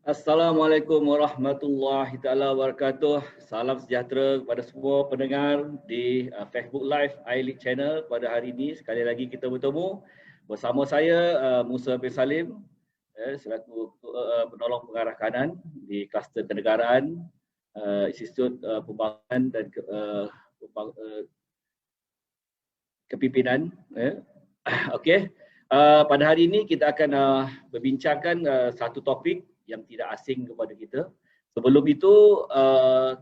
Assalamualaikum warahmatullahi taala wabarakatuh. Salam sejahtera kepada semua pendengar di Facebook Live iLead Channel pada hari ini. Sekali lagi kita bertemu bersama saya Musa bin Salim selaku penolong pengarah kanan di kluster kenegaraan Institut Pembangunan dan Kepimpinan. Okey. Pada hari ini kita akan berbincangkan satu topik yang tidak asing kepada kita. Sebelum itu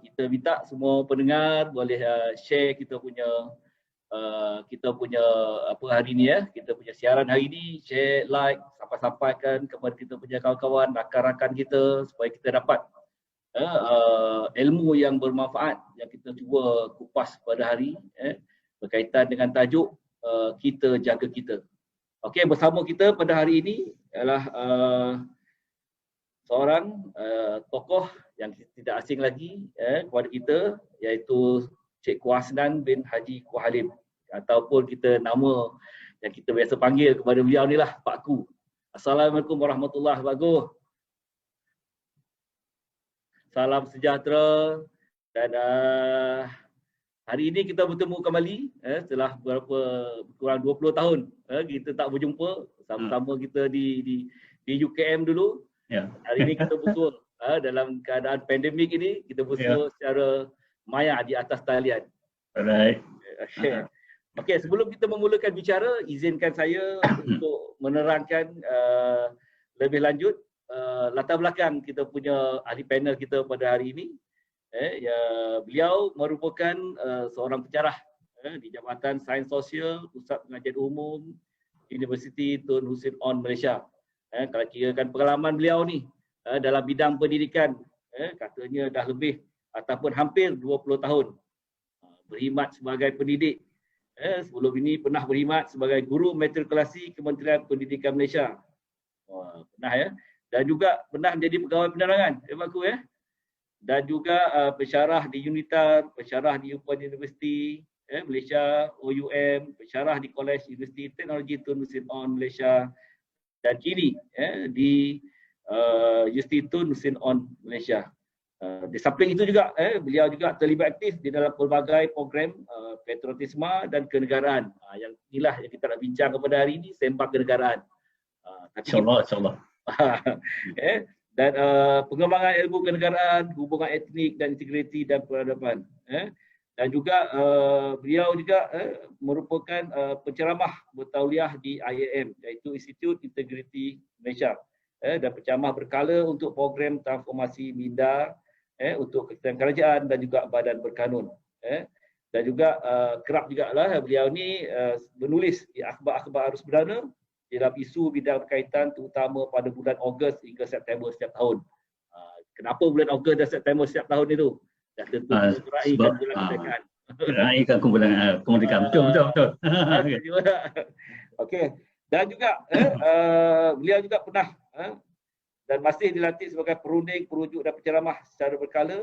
kita minta semua pendengar boleh share kita punya apa hari ini kita punya siaran hari ini, share, like, sampaikan kepada kita punya kawan-kawan, rakan-rakan kita supaya kita dapat ilmu yang bermanfaat yang kita cuba kupas pada hari berkaitan dengan tajuk kita jaga kita. Okey, bersama kita pada hari ini adalah seorang tokoh yang tidak asing lagi kepada kita, iaitu Cik Kuasnan bin Haji Kuhalim, ataupun kita nama yang kita biasa panggil kepada beliau ni lah Pak Ku. Assalamualaikum warahmatullahi wabarakatuh. Salam sejahtera dan hari ini kita bertemu kembali setelah kurang 20 tahun kita tak berjumpa. Sama-sama kita di UKM dulu. Ya. Hari ini kita bersua dalam keadaan pandemik ini, kita bersua secara maya di atas talian. Alright. Okey, sebelum kita memulakan bicara, izinkan saya untuk menerangkan lebih lanjut latar belakang kita punya ahli panel kita pada hari ini. Beliau merupakan seorang pencerah di Jabatan Sains Sosial Pusat Pengajian Umum Universiti Tun Hussein On Malaysia. Kalau kirakan pengalaman beliau ni dalam bidang pendidikan, katanya dah lebih ataupun hampir 20 tahun berkhidmat sebagai pendidik. Sebelum ini pernah berkhidmat sebagai guru matrikulasi Kementerian Pendidikan Malaysia. Pernah dan juga pernah menjadi pegawai penerangan, Pak Ku dan juga pensyarah di UNITAR, pensyarah di UPN Universiti Malaysia, OUM, pensyarah di Kolej Universiti Teknologi Tun Hussein On Malaysia, dan kini di Universiti Tun Hussein On Malaysia. Di samping itu juga beliau juga terlibat aktif di dalam pelbagai program patriotisme dan kenegaraan. Yang inilah yang kita nak bincang kepada hari ini, sembang kenegaraan. InsyaAllah. Dan pengembangan ilmu kenegaraan, hubungan etnik dan integriti dan peradaban. Dan juga beliau juga merupakan penceramah bertauliah di IAM, iaitu Institut Integriti Malaysia, dan penceramah berkala untuk program transformasi minda untuk kerajaan dan juga badan berkanun. Dan juga kerap juga lah beliau ni menulis di akhbar-akhbar arus perdana dalam isu bidang berkaitan terutama pada bulan Ogos hingga September setiap tahun. Kenapa bulan Ogos dan September setiap tahun itu? Dan tentu meraihkan bulan kemerdekaan. Meraihkan kemerdekaan. Betul. Okey. Dan juga beliau juga pernah dan masih dilantik sebagai perunding, perujuk dan penceramah secara berkala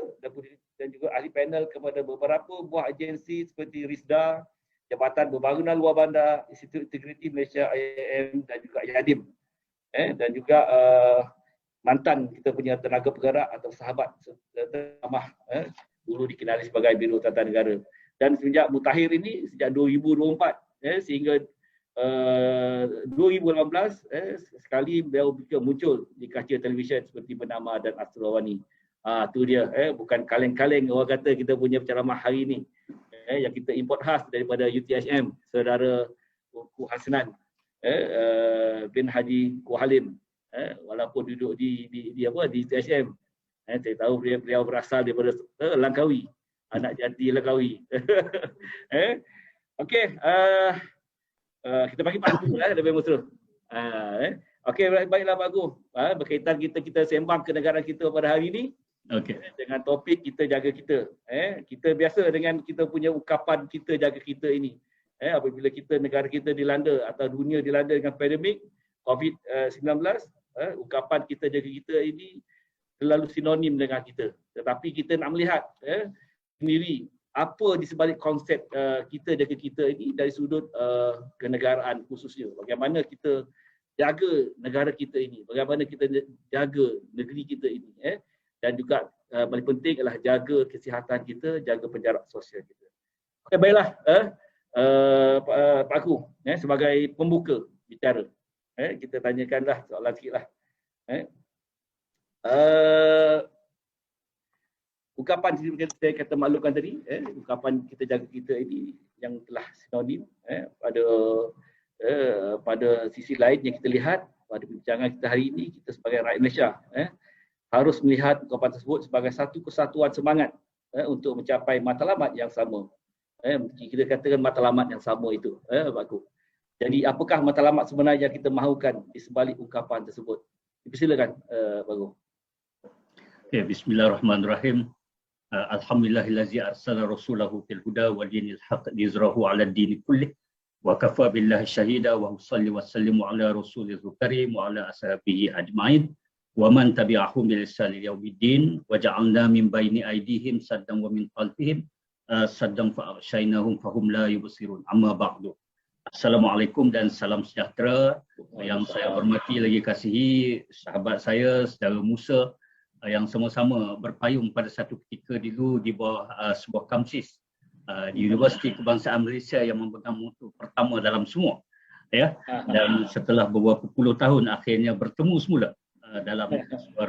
dan juga ahli panel kepada beberapa buah agensi seperti RISDA, Jabatan Pembangunan Luar Bandar, Institut Integriti Malaysia IAM dan juga YADIM. Dan juga mantan kita punya tenaga penggerak atau sahabat teramah dulu dikenali sebagai Biro Tata Negara. Dan sejak mutakhir ini sejak 2024 sehingga 2018 sekali beliau muncul di kaca televisyen seperti Bernama dan Asrawani. Tu dia bukan kaleng-kaleng orang kata kita punya penceramah hari ini yang kita import khas daripada UTHM, saudara Ku Hasnan bin Haji Kuhalim. Walaupun duduk di UTHM, saya tahu beliau berasal daripada Langkawi, anak jati Langkawi. Okey, kita bagi Pak Gu lebih mesra. Okey, baiklah Pak Gu. Berkaitan kita sembang kenegaraan kita pada hari ini. Okey. Dengan topik kita jaga kita. Kita biasa dengan kita punya ukapan kita jaga kita ini. Apabila negara kita dilanda atau dunia dilanda dengan pandemik COVID-19, ukapan kita jaga kita ini terlalu sinonim dengan kita. Tetapi kita nak melihat sendiri apa di sebalik konsep kita jaga kita ini dari sudut kenegaraan khususnya. Bagaimana kita jaga negara kita ini, bagaimana kita jaga negeri kita ini, dan juga paling penting adalah jaga kesihatan kita, jaga penjarak sosial kita. Okey, baiklah, Pak Aku, sebagai pembuka bicara, kita tanyakanlah soalan sikitlah. Ungkapan saya kata maklumkan tadi, ungkapan kita jaga kita ini yang telah sinonim pada sisi lain yang kita lihat pada perbincangan kita hari ini, kita sebagai rakyat Malaysia harus melihat ungkapan tersebut sebagai satu kesatuan semangat untuk mencapai matlamat yang sama. Kita katakan matlamat yang sama itu, bagus. Jadi apakah matlamat sebenarnya yang kita mahukan di sebalik ungkapan tersebut? Silakan, bagus. Okay, bismillahirrahmanirrahim. Alhamdulillahillazi arsala rasulahu fil huda wa dinil haqq liyuzrahu 'ala ad-din kullih wa kafa billahi syahida wa salli wa sallimu ala rasulil karim wa ala ashabihi ajma'in wa man tabi'ahum bil ihsan ila yaumiddin wa ja'alna min baini aydihim saddan wa min khalfihim saddan fa aghshaynahum fahum la yubsirun. Amma ba'du. Assalamualaikum dan salam sejahtera yang saya hormati lagi kasihi sahabat saya saudara Musa yang sama-sama berpayung pada satu ketika dulu di bawah sebuah kamsis di Universiti Kebangsaan Malaysia yang memegang mutu pertama dalam semua, ya. Dan setelah beberapa puluh tahun akhirnya bertemu semula dalam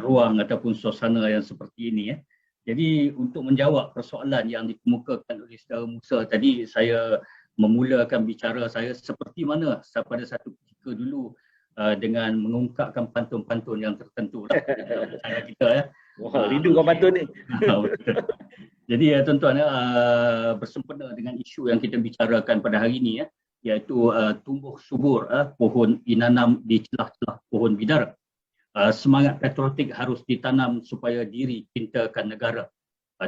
ruang ataupun suasana yang seperti ini, ya. Jadi untuk menjawab persoalan yang dikemukakan oleh saudara Musa tadi, saya memulakan bicara saya seperti mana pada satu ketika dulu dengan mengungkapkan pantun-pantun yang tertentu cara kita, ya. Wah, rindu kau pantun ni. Jadi tuan-tuan, bersempena dengan isu yang kita bicarakan pada hari ini, iaitu tumbuh subur pohon inanam di celah-celah pohon bidara. Semangat patriotik harus ditanam supaya diri cintakan negara.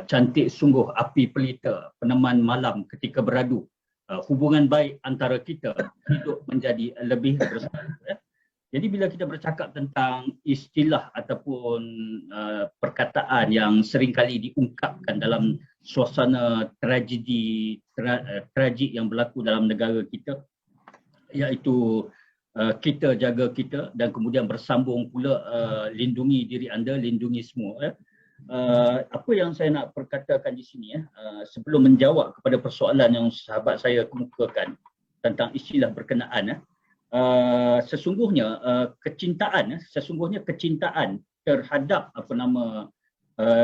Cantik sungguh api pelita, peneman malam ketika beradu. Hubungan baik antara kita hidup menjadi lebih bersatu. Jadi bila kita bercakap tentang istilah ataupun perkataan yang seringkali diungkapkan dalam suasana tragik yang berlaku dalam negara kita, iaitu kita jaga kita dan kemudian bersambung pula lindungi diri anda, lindungi semua. Apa yang saya nak perkatakan di sini, sebelum menjawab kepada persoalan yang sahabat saya kemukakan tentang istilah berkenaan, sesungguhnya kecintaan terhadap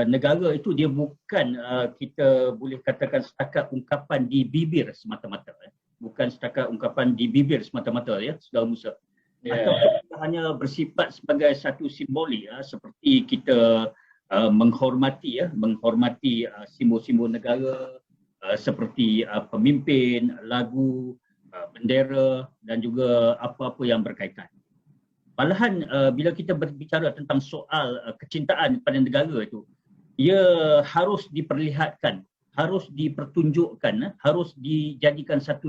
negara itu dia bukan kita boleh katakan setakat ungkapan di bibir semata-mata, bukan setakat ungkapan di bibir semata-mata, ya saudara Musa. Atau hanya bersifat sebagai satu simbolik, seperti kita menghormati simbol-simbol negara seperti pemimpin, lagu, bendera dan juga apa-apa yang berkaitan. Malahan bila kita berbicara tentang soal kecintaan pada negara itu, ia harus diperlihatkan, harus dipertunjukkan, harus dijadikan satu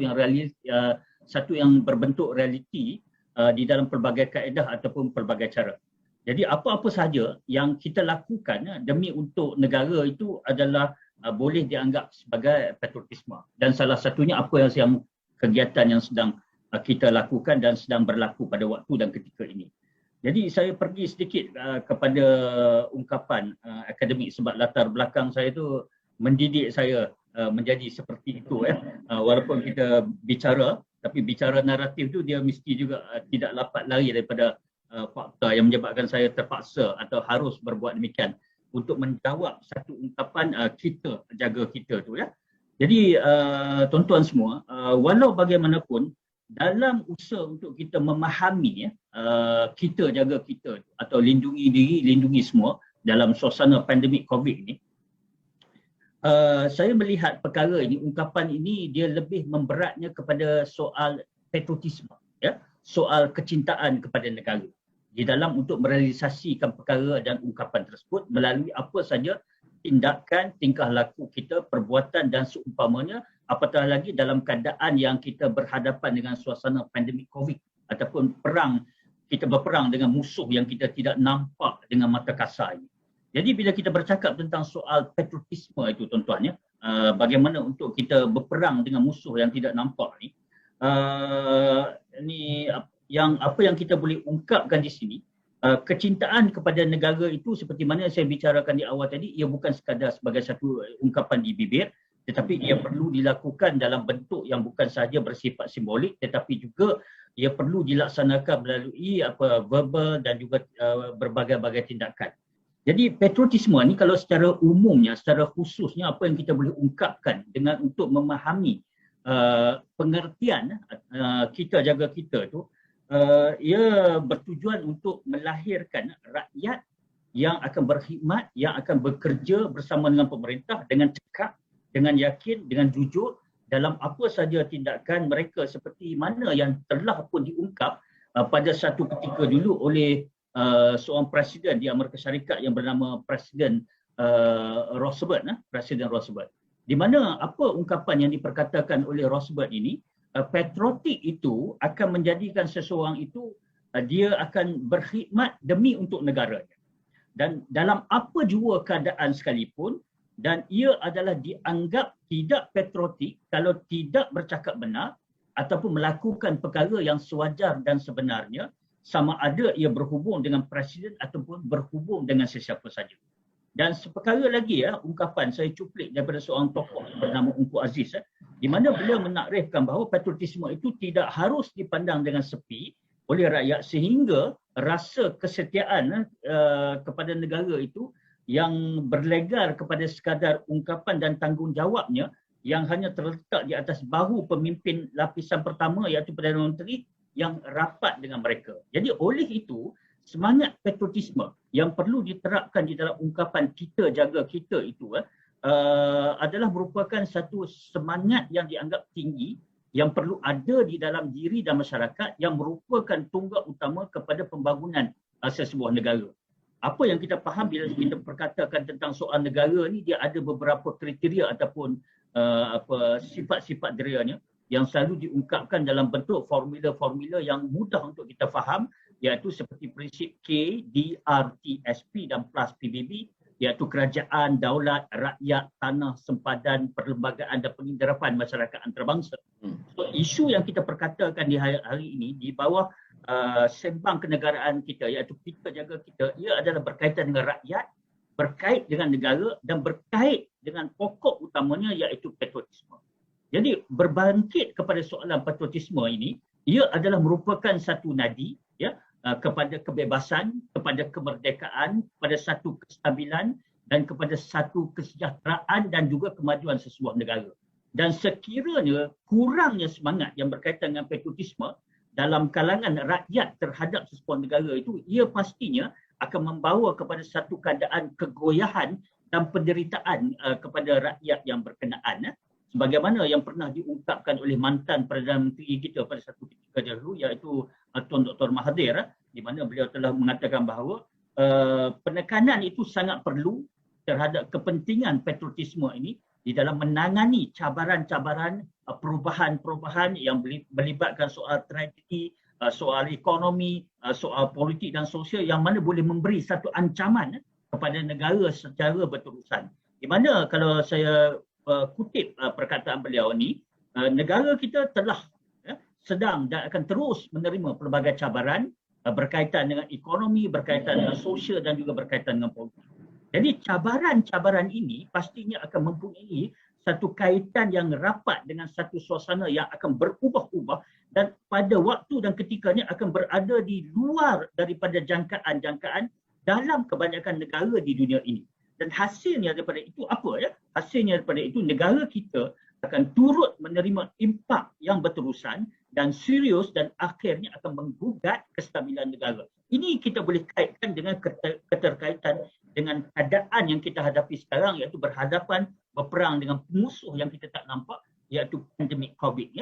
yang berbentuk realiti di dalam pelbagai kaedah ataupun pelbagai cara. Jadi apa-apa sahaja yang kita lakukan demi untuk negara itu adalah boleh dianggap sebagai patriotisme. Dan salah satunya apa yang kegiatan yang sedang kita lakukan dan sedang berlaku pada waktu dan ketika ini. Jadi saya pergi sedikit kepada ungkapan akademik sebab latar belakang saya itu mendidik saya menjadi seperti itu. Walaupun kita bicara, tapi bicara naratif tu dia mesti juga tidak dapat lari daripada fakta yang menyebabkan saya terpaksa atau harus berbuat demikian untuk menjawab satu ungkapan kita jaga kita tu, ya. Jadi tuan-tuan semua, walau bagaimanapun dalam usaha untuk kita memahami kita jaga kita atau lindungi diri, lindungi semua dalam suasana pandemik COVID ini, saya melihat perkara ini, ungkapan ini dia lebih memberatnya kepada soal patriotisme, ya, soal kecintaan kepada negara di dalam untuk merealisasikan perkara dan ungkapan tersebut melalui apa saja tindakan, tingkah laku kita, perbuatan dan seumpamanya, apatah lagi dalam keadaan yang kita berhadapan dengan suasana pandemik COVID ataupun kita berperang dengan musuh yang kita tidak nampak dengan mata kasar ini. Jadi bila kita bercakap tentang soal patriotisme itu tuan-tuan, bagaimana untuk kita berperang dengan musuh yang tidak nampak ni yang apa yang kita boleh ungkapkan di sini, kecintaan kepada negara itu seperti mana saya bicarakan di awal tadi, ia bukan sekadar sebagai satu ungkapan di bibir, tetapi ia perlu dilakukan dalam bentuk yang bukan sahaja bersifat simbolik, tetapi juga ia perlu dilaksanakan melalui verbal dan juga berbagai-bagai tindakan. Jadi patriotisme ni kalau secara umumnya, secara khususnya apa yang kita boleh ungkapkan dengan untuk memahami pengertian kita jaga kita tu, ia bertujuan untuk melahirkan rakyat yang akan berkhidmat, yang akan bekerja bersama dengan pemerintah dengan cekap, dengan yakin, dengan jujur dalam apa saja tindakan mereka seperti mana yang telah pun diungkap pada satu ketika dulu oleh seorang presiden di Amerika Syarikat yang bernama Presiden Roosevelt, Presiden Roosevelt. Di mana apa ungkapan yang diperkatakan oleh Roosevelt ini, patriotik itu akan menjadikan seseorang itu dia akan berkhidmat demi untuk negaranya. Dan dalam apa jua keadaan sekalipun, dan ia adalah dianggap tidak patriotik kalau tidak bercakap benar ataupun melakukan perkara yang sewajar dan sebenarnya, sama ada ia berhubung dengan presiden ataupun berhubung dengan sesiapa saja. Dan seperkara lagi ungkapan saya cuplik daripada seorang tokoh bernama Ungku Aziz, di mana beliau menakrifkan bahawa patriotisme itu tidak harus dipandang dengan sepi oleh rakyat sehingga rasa kesetiaan kepada negara itu yang berlegar kepada sekadar ungkapan dan tanggungjawabnya yang hanya terletak di atas bahu pemimpin lapisan pertama iaitu Perdana Menteri yang rapat dengan mereka. Jadi oleh itu, semangat patriotisme yang perlu diterapkan di dalam ungkapan kita jaga kita itu adalah merupakan satu semangat yang dianggap tinggi yang perlu ada di dalam diri dan masyarakat yang merupakan tonggak utama kepada pembangunan sesebuah negara. Apa yang kita faham bila kita perkatakan tentang soal negara ni, dia ada beberapa kriteria ataupun sifat-sifat dirianya yang selalu diungkapkan dalam bentuk formula-formula yang mudah untuk kita faham, iaitu seperti prinsip K, D, R, T, S, P dan plus PBB, iaitu kerajaan, daulat, rakyat, tanah, sempadan, perlembagaan dan pengindarapan masyarakat antarabangsa. So, isu yang kita perkatakan di hari ini di bawah sembang kenegaraan kita, iaitu kita jaga kita, ia adalah berkaitan dengan rakyat, berkait dengan negara dan berkait dengan pokok utamanya iaitu patriotisme. Jadi berbangkit kepada soalan patriotisme ini, ia adalah merupakan satu nadi kepada kebebasan, kepada kemerdekaan, kepada satu kestabilan dan kepada satu kesejahteraan dan juga kemajuan sesebuah negara. Dan sekiranya kurangnya semangat yang berkaitan dengan patriotisme dalam kalangan rakyat terhadap sesebuah negara itu, ia pastinya akan membawa kepada satu keadaan kegoyahan dan penderitaan kepada rakyat yang berkenaan. Sebagaimana yang pernah diungkapkan oleh mantan Perdana Menteri kita pada satu ketika dahulu, iaitu Tuan Dr. Mahathir, di mana beliau telah mengatakan bahawa penekanan itu sangat perlu terhadap kepentingan patriotisme ini di dalam menangani cabaran-cabaran perubahan-perubahan yang melibatkan soal tragedi, soal ekonomi, soal politik dan sosial yang mana boleh memberi satu ancaman kepada negara secara berterusan. Di mana kalau saya kutip perkataan beliau ni, negara kita telah sedang dan akan terus menerima pelbagai cabaran berkaitan dengan ekonomi, berkaitan dengan sosial dan juga berkaitan dengan politik. Jadi cabaran-cabaran ini pastinya akan mempunyai satu kaitan yang rapat dengan satu suasana yang akan berubah-ubah dan pada waktu dan ketikanya akan berada di luar daripada jangkaan-jangkaan dalam kebanyakan negara di dunia ini. Dan hasilnya daripada itu apa? Hasilnya daripada itu negara kita akan turut menerima impak yang berterusan dan serius dan akhirnya akan menggugat kestabilan negara. Ini kita boleh kaitkan dengan keterkaitan dengan keadaan yang kita hadapi sekarang, iaitu berhadapan berperang dengan musuh yang kita tak nampak, iaitu pandemik COVID.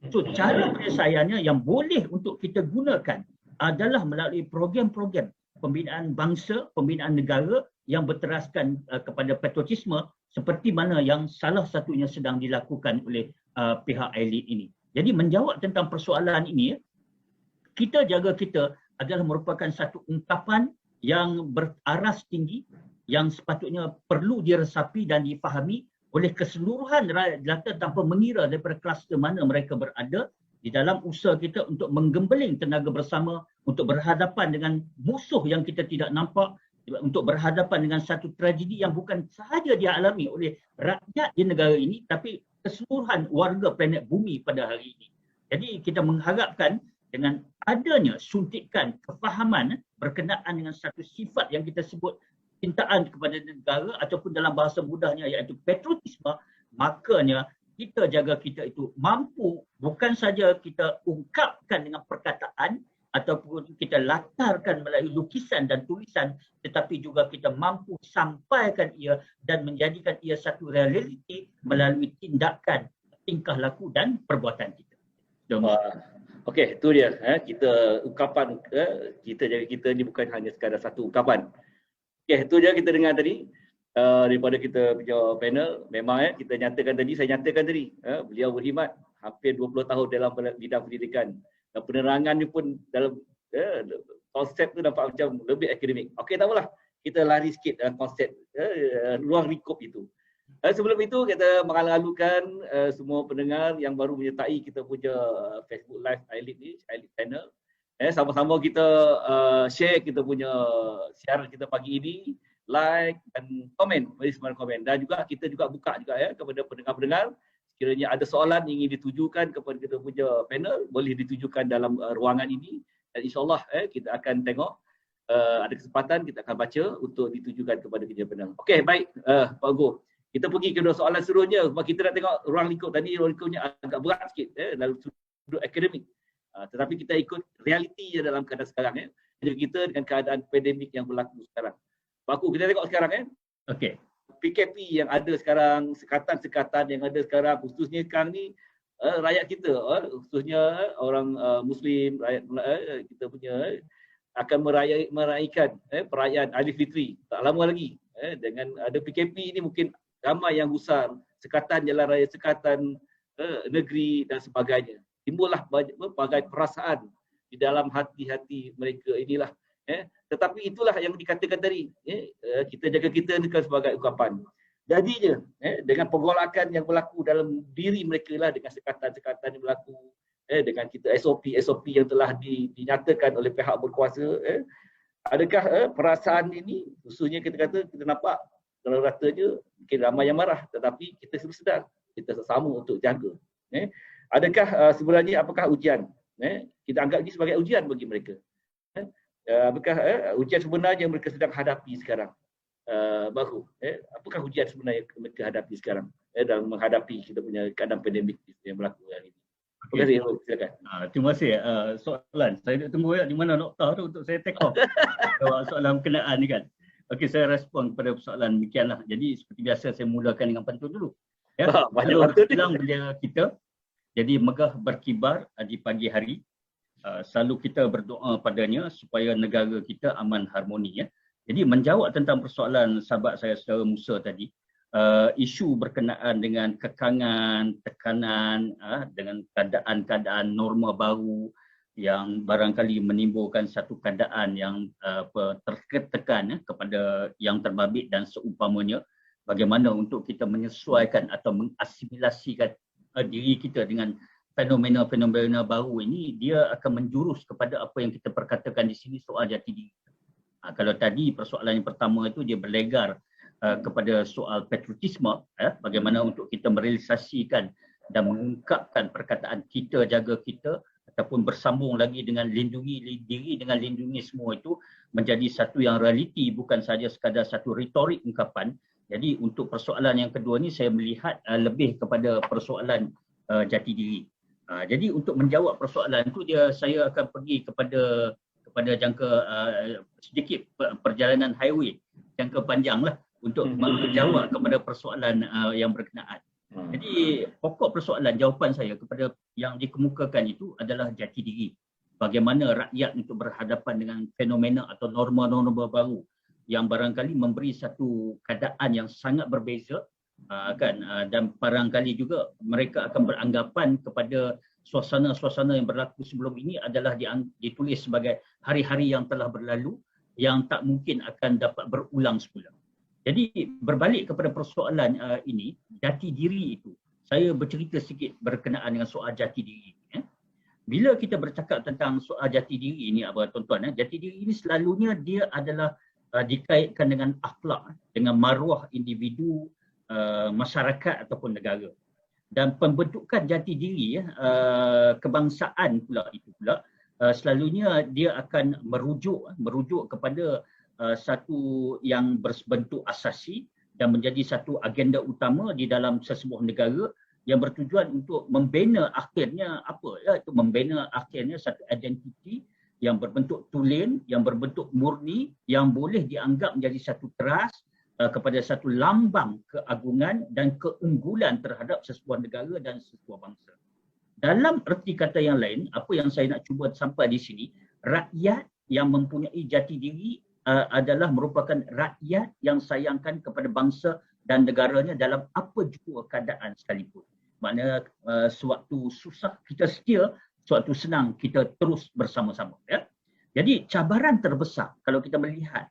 So, cara penyelesaiannya yang boleh untuk kita gunakan adalah melalui program-program pembinaan bangsa, pembinaan negara yang berteraskan kepada patriotisme seperti mana yang salah satunya sedang dilakukan oleh pihak elit ini. Jadi menjawab tentang persoalan ini, kita jaga kita adalah merupakan satu ungkapan yang beraras tinggi yang sepatutnya perlu diresapi dan difahami oleh keseluruhan rakyat jelata tanpa mengira daripada kluster mana mereka berada di dalam usaha kita untuk menggembeling tenaga bersama untuk berhadapan dengan musuh yang kita tidak nampak, untuk berhadapan dengan satu tragedi yang bukan sahaja dialami oleh rakyat di negara ini tapi keseluruhan warga planet bumi pada hari ini. Jadi kita mengharapkan dengan adanya suntikan kefahaman berkenaan dengan satu sifat yang kita sebut cintaan kepada negara ataupun dalam bahasa mudahnya iaitu patriotisme, makanya kita jaga kita itu mampu bukan saja kita ungkapkan dengan perkataan ataupun kita latarkan melalui lukisan dan tulisan, tetapi juga kita mampu sampaikan ia dan menjadikan ia satu realiti melalui tindakan, tingkah laku dan perbuatan kita. Okey, itu dia. Kita ungkapan kita jaga kita ni bukan hanya sekadar satu ungkapan. Okey, itu dia kita dengar tadi daripada kita punya panel. Memang kita nyatakan tadi, saya nyatakan tadi, beliau berkhidmat hampir 20 tahun dalam bidang pendidikan. Dan penerangan ni pun dalam konsep tu nampak macam lebih akademik. Okey, tak apalah. Kita lari sikit dalam konsep ruang lingkup itu. Sebelum itu kita mengalu-alukan semua pendengar yang baru menyertai kita punya Facebook Live Elite ni, Elite Channel. Sama-sama kita share kita punya siaran kita pagi ini, like dan komen, beri semangat komen. Dan juga kita juga buka juga kepada pendengar-pendengar. Sekiranya ada soalan ingin ditujukan kepada kita punya panel, boleh ditujukan dalam ruangan ini. Dan insyaAllah kita akan tengok, ada kesempatan kita akan baca untuk ditujukan kepada kita panel. Okey, baik Pak Go. Kita pergi ke dua soalan seterusnya sebab kita nak tengok ruang lingkup tadi, ruang lingkupnya agak berat sikit dalam sudut akademik. Tetapi kita ikut realiti dalam keadaan sekarang. Jadi kita dengan keadaan pandemik yang berlaku sekarang. Pak Go, kita tengok sekarang Okey. PKP yang ada sekarang, sekatan-sekatan yang ada sekarang, khususnya sekarang ni rakyat kita, khususnya orang Muslim, rakyat kita punya akan meraihkan perayaan Aidilfitri tak lama lagi. Dengan ada PKP ini mungkin ramai yang gusar, sekatan jalan raya, sekatan negeri dan sebagainya. Timbullah berbagai perasaan di dalam hati-hati mereka inilah. Tetapi itulah yang dikatakan tadi, kita jaga kita ni kan sebagai ungkapan. Jadinya dengan pergolakan yang berlaku dalam diri mereka lah, dengan sekatan-sekatan yang berlaku, dengan kita SOP yang telah dinyatakan oleh pihak berkuasa, adakah perasaan ini, khususnya kita kata, kita nampak kalau ratanya mungkin ramai yang marah, tetapi kita sedar, kita sesama untuk jaga. Adakah sebenarnya apakah ujian? Kita anggap ini sebagai ujian bagi mereka. Apakah ujian sebenarnya mereka sedang hadapi sekarang? Baru, apakah ujian sebenarnya mereka hadapi sekarang dalam menghadapi kita punya keadaan pandemik yang berlaku hari ini? Terima kasih, silakan. Terima kasih. Soalan, saya nak tunggu di mana nokta tu untuk saya take off. Soalan berkenaan ni kan. Okey, saya respon kepada persoalan demikianlah. Jadi seperti biasa saya mulakan dengan pantun dulu. Banyak pantun hilang bendera kita. Jadi megah berkibar di pagi hari. Selalu kita berdoa padanya supaya negara kita aman harmoni. Jadi menjawab tentang persoalan sahabat saya saudara Musa tadi, isu berkenaan dengan kekangan, tekanan, dengan keadaan-keadaan norma baru yang barangkali menimbulkan satu keadaan yang tertekan kepada yang terbabit dan seumpamanya, bagaimana untuk kita menyesuaikan atau mengasimilasikan diri kita dengan fenomena-fenomena baru ini, dia akan menjurus kepada apa yang kita perkatakan di sini soal jati diri. Kalau tadi persoalan yang pertama itu dia berlegar kepada soal patriotisme, bagaimana untuk kita merealisasikan dan mengungkapkan perkataan kita jaga kita, ataupun bersambung lagi dengan lindungi diri dengan lindungi semua itu menjadi satu yang realiti, bukan saja sekadar satu retorik ungkapan. Jadi untuk persoalan yang kedua ni saya melihat lebih kepada persoalan jati diri. Jadi untuk menjawab persoalan itu saya akan pergi kepada jangka sedikit perjalanan highway jangka panjang lah untuk menjawab kepada persoalan yang berkenaan. Jadi pokok persoalan jawapan saya kepada yang dikemukakan itu adalah jati diri. Bagaimana rakyat untuk berhadapan dengan fenomena atau norma-norma baru yang barangkali memberi satu keadaan yang sangat berbeza, dan barangkali juga mereka akan beranggapan kepada suasana-suasana yang berlaku sebelum ini adalah ditulis sebagai hari-hari yang telah berlalu yang tak mungkin akan dapat berulang semula. Jadi berbalik kepada persoalan ini, jati diri itu, saya bercerita sikit berkenaan dengan soal jati diri. Bila kita bercakap tentang soal jati diri ini, tuan-tuan, jati diri ini selalunya dia adalah dikaitkan dengan akhlak, dengan maruah individu, masyarakat ataupun negara. Dan pembentukan jati diri kebangsaan pula itu pula selalunya dia akan merujuk kepada satu yang berbentuk asasi dan menjadi satu agenda utama di dalam sesebuah negara yang bertujuan untuk membina akhirnya membina akhirnya satu identiti yang berbentuk tulen, yang berbentuk murni, yang boleh dianggap menjadi satu teras kepada satu lambang keagungan dan keunggulan terhadap sesebuah negara dan sesebuah bangsa. Dalam erti kata yang lain, apa yang saya nak cuba sampai di sini, rakyat yang mempunyai jati diri adalah merupakan rakyat yang sayangkan kepada bangsa dan negaranya dalam apa jua keadaan sekalipun. Maknanya sewaktu susah kita setia, sewaktu senang kita terus bersama-sama. Ya? Jadi cabaran terbesar kalau kita melihat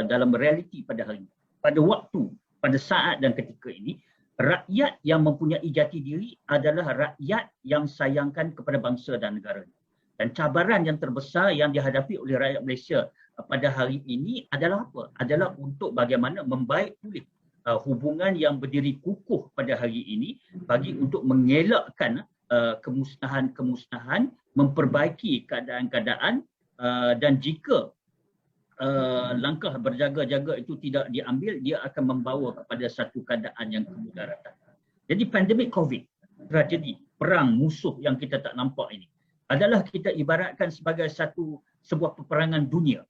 dalam realiti pada hari ini, pada waktu, pada saat dan ketika ini, rakyat yang mempunyai jati diri adalah rakyat yang sayangkan kepada bangsa dan negaranya. Dan cabaran yang terbesar yang dihadapi oleh rakyat Malaysia pada hari ini adalah apa? Adalah untuk bagaimana membaik pulih hubungan yang berdiri kukuh pada hari ini bagi untuk mengelakkan kemusnahan-kemusnahan, memperbaiki keadaan-keadaan dan jika langkah berjaga-jaga itu tidak diambil, dia akan membawa kepada satu keadaan yang kemudaratan. Jadi pandemik COVID, tragedi, perang, musuh yang kita tak nampak ini adalah kita ibaratkan sebagai sebuah peperangan dunia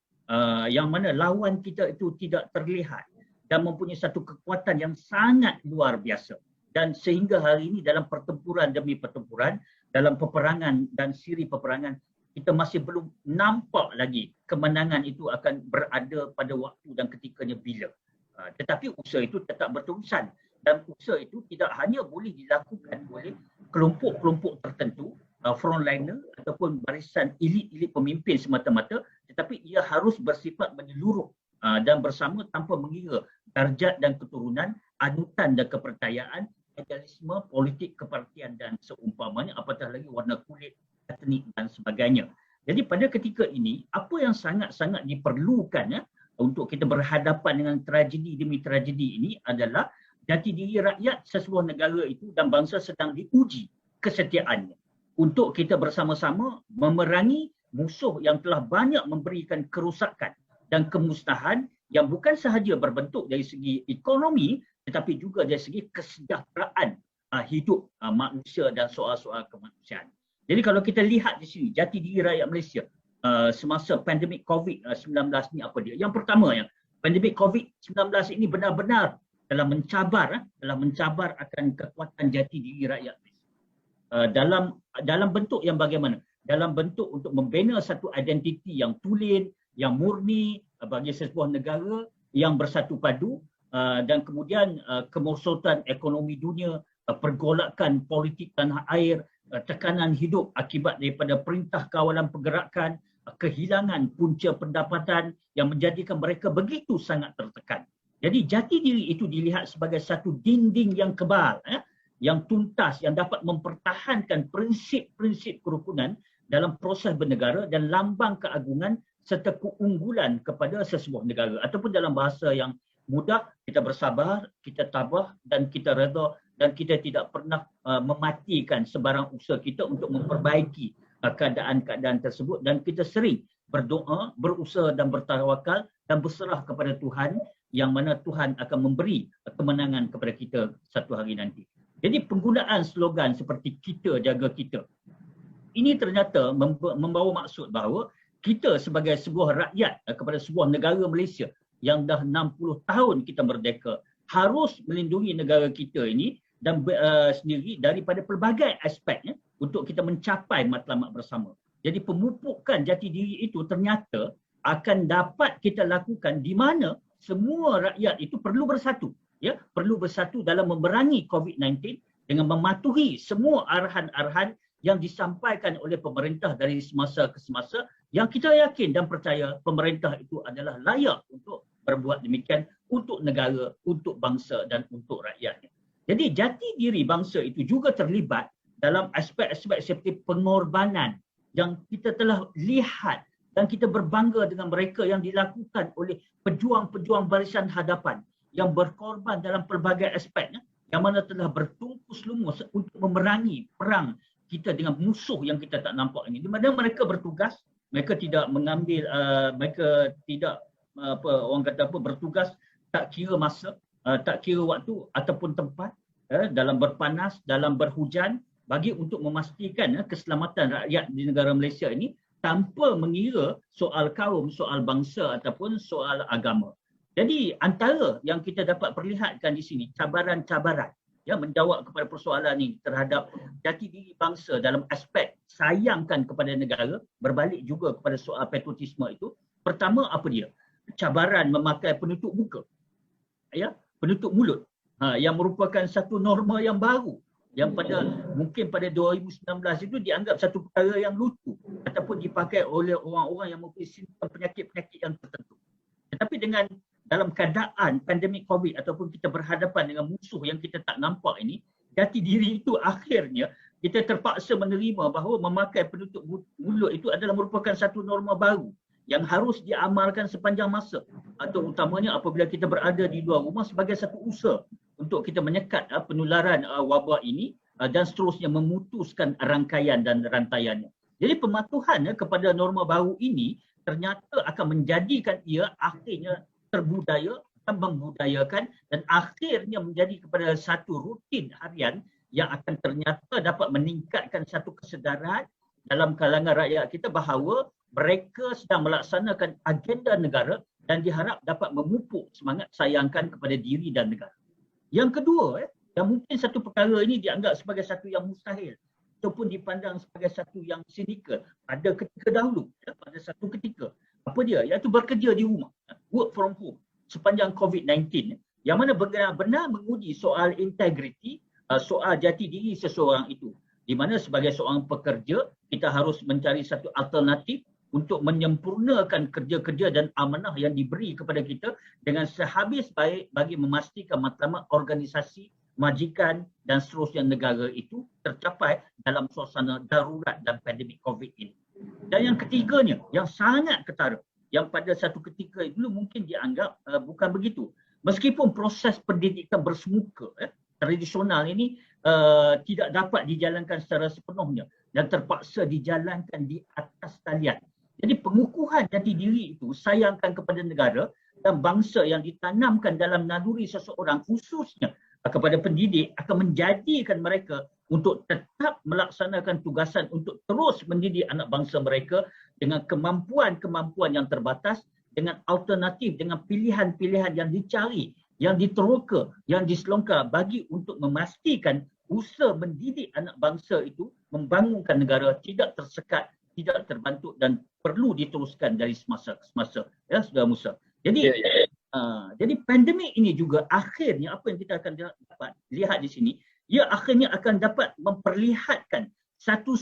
yang mana lawan kita itu tidak terlihat dan mempunyai satu kekuatan yang sangat luar biasa. Dan sehingga hari ini dalam pertempuran demi pertempuran, dalam peperangan dan siri peperangan, kita masih belum nampak lagi kemenangan itu akan berada pada waktu dan ketikanya bila. Tetapi usaha itu tetap berterusan. Dan usaha itu tidak hanya boleh dilakukan oleh kelompok-kelompok tertentu, frontliner ataupun barisan elit-elit pemimpin semata-mata, tetapi ia harus bersifat menyeluruh dan bersama tanpa mengira darjat dan keturunan, anutan dan kepercayaan, idealisme, politik, kepartian dan seumpamanya, apatah lagi warna kulit, etnik dan sebagainya. Jadi pada ketika ini, apa yang sangat-sangat diperlukan untuk kita berhadapan dengan tragedi demi tragedi ini adalah jati diri rakyat sesebuah negara itu dan bangsa sedang diuji kesetiaannya untuk kita bersama-sama memerangi musuh yang telah banyak memberikan kerusakan dan kemusnahan yang bukan sahaja berbentuk dari segi ekonomi tetapi juga dari segi kesejahteraan hidup manusia dan soal-soal kemanusiaan. Jadi kalau kita lihat di sini jati diri rakyat Malaysia semasa pandemik COVID-19 ni apa dia? Yang pertama, pandemik COVID-19 ini benar-benar telah mencabar akan kekuatan jati diri rakyat Malaysia. Dalam bentuk yang bagaimana? Dalam bentuk untuk membina satu identiti yang tulen, yang murni bagi sebuah negara yang bersatu padu dan kemudian kemerosotan ekonomi dunia, pergolakan politik tanah air, tekanan hidup akibat daripada perintah kawalan pergerakan, kehilangan punca pendapatan yang menjadikan mereka begitu sangat tertekan. Jadi jati diri itu dilihat sebagai satu dinding yang kebal, yang tuntas, yang dapat mempertahankan prinsip-prinsip kerukunan dalam proses bernegara dan lambang keagungan serta keunggulan kepada sesebuah negara. Ataupun dalam bahasa yang mudah, kita bersabar, kita tabah dan kita redha dan kita tidak pernah mematikan sebarang usaha kita untuk memperbaiki keadaan-keadaan tersebut dan kita sering berdoa, berusaha dan bertawakal dan berserah kepada Tuhan yang mana Tuhan akan memberi kemenangan kepada kita satu hari nanti. Jadi penggunaan slogan seperti kita jaga kita ini ternyata membawa maksud bahawa kita sebagai sebuah rakyat kepada sebuah negara Malaysia yang dah 60 tahun kita merdeka harus melindungi negara kita ini dan sendiri daripada pelbagai aspek untuk kita mencapai matlamat bersama. Jadi pemupukan jati diri itu ternyata akan dapat kita lakukan di mana semua rakyat itu perlu bersatu, perlu bersatu dalam memerangi COVID-19 dengan mematuhi semua arahan-arahan yang disampaikan oleh pemerintah dari semasa ke semasa yang kita yakin dan percaya pemerintah itu adalah layak untuk berbuat demikian untuk negara, untuk bangsa dan untuk rakyatnya. Jadi jati diri bangsa itu juga terlibat dalam aspek-aspek seperti pengorbanan yang kita telah lihat dan kita berbangga dengan mereka yang dilakukan oleh pejuang-pejuang barisan hadapan yang berkorban dalam pelbagai aspek, yang mana telah bertungkus lumus untuk memerangi perang kita dengan musuh yang kita tak nampak ini. Di mana mereka bertugas, mereka tidak mengambil, mereka tidak bertugas tak kira masa, tak kira waktu ataupun tempat, dalam berpanas, dalam berhujan, bagi untuk memastikan keselamatan rakyat di negara Malaysia ini tanpa mengira soal kaum, soal bangsa ataupun soal agama. Jadi antara yang kita dapat perlihatkan di sini cabaran-cabaran yang menjawab kepada persoalan ini terhadap jati diri bangsa dalam aspek sayangkan kepada negara, berbalik juga kepada soal patriotisme itu. Pertama, apa dia? Cabaran memakai penutup muka, penutup mulut, yang merupakan satu norma yang baru, yang mungkin pada 2019 itu dianggap satu perkara yang lucu ataupun dipakai oleh orang-orang yang mempunyai simptom penyakit-penyakit yang tertentu. Tetapi dalam keadaan pandemik COVID ataupun kita berhadapan dengan musuh yang kita tak nampak ini, jati diri itu akhirnya kita terpaksa menerima bahawa memakai penutup mulut itu adalah merupakan satu norma baru yang harus diamalkan sepanjang masa, atau utamanya apabila kita berada di luar rumah sebagai satu usaha untuk kita menyekat penularan wabak ini dan seterusnya memutuskan rangkaian dan rantaiannya. Jadi pematuhan kepada norma baru ini ternyata akan menjadikan ia akhirnya terbudaya dan membudayakan dan akhirnya menjadi kepada satu rutin harian yang akan ternyata dapat meningkatkan satu kesedaran dalam kalangan rakyat kita bahawa mereka sedang melaksanakan agenda negara dan diharap dapat memupuk semangat sayangkan kepada diri dan negara. Yang kedua, yang mungkin satu perkara ini dianggap sebagai satu yang mustahil ataupun dipandang sebagai satu yang sinikal pada ketika dahulu, pada satu ketika. Apa dia? Iaitu bekerja di rumah, work from home sepanjang COVID-19, yang mana benar-benar menguji soal integriti, soal jati diri seseorang itu. Di mana sebagai seorang pekerja, kita harus mencari satu alternatif untuk menyempurnakan kerja-kerja dan amanah yang diberi kepada kita dengan sehabis baik bagi memastikan matlamat organisasi, majikan dan seterusnya negara itu tercapai dalam suasana darurat dan pandemik COVID ini. Dan yang ketiganya, yang sangat ketara, yang pada satu ketika dulu mungkin dianggap bukan begitu. Meskipun proses pendidikan bersemuka tradisional ini tidak dapat dijalankan secara sepenuhnya dan terpaksa dijalankan di atas talian. Jadi pengukuhan jati diri itu sayangkan kepada negara dan bangsa yang ditanamkan dalam naluri seseorang khususnya kepada pendidik akan menjadikan mereka untuk tetap melaksanakan tugasan untuk terus mendidik anak bangsa mereka dengan kemampuan-kemampuan yang terbatas, dengan alternatif, dengan pilihan-pilihan yang dicari, yang diteroka, yang diselongkar bagi untuk memastikan usaha mendidik anak bangsa itu membangunkan negara tidak tersekat, tidak terbantuk dan perlu diteruskan dari semasa ke semasa. Ya, Saudara Musa. Jadi, jadi pandemik ini juga akhirnya apa yang kita akan dapat lihat di sini, ia akhirnya akan dapat memperlihatkan satu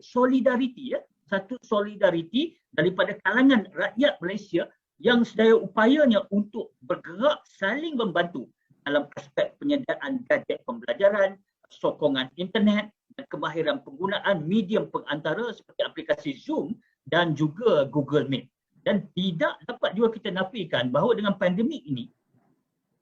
solidariti, satu solidariti daripada kalangan rakyat Malaysia yang sedaya upayanya untuk bergerak saling membantu dalam aspek penyediaan gadget pembelajaran, sokongan internet, dan kemahiran penggunaan medium pengantara seperti aplikasi Zoom dan juga Google Meet. Dan tidak dapat juga kita nafikan bahawa dengan pandemik ini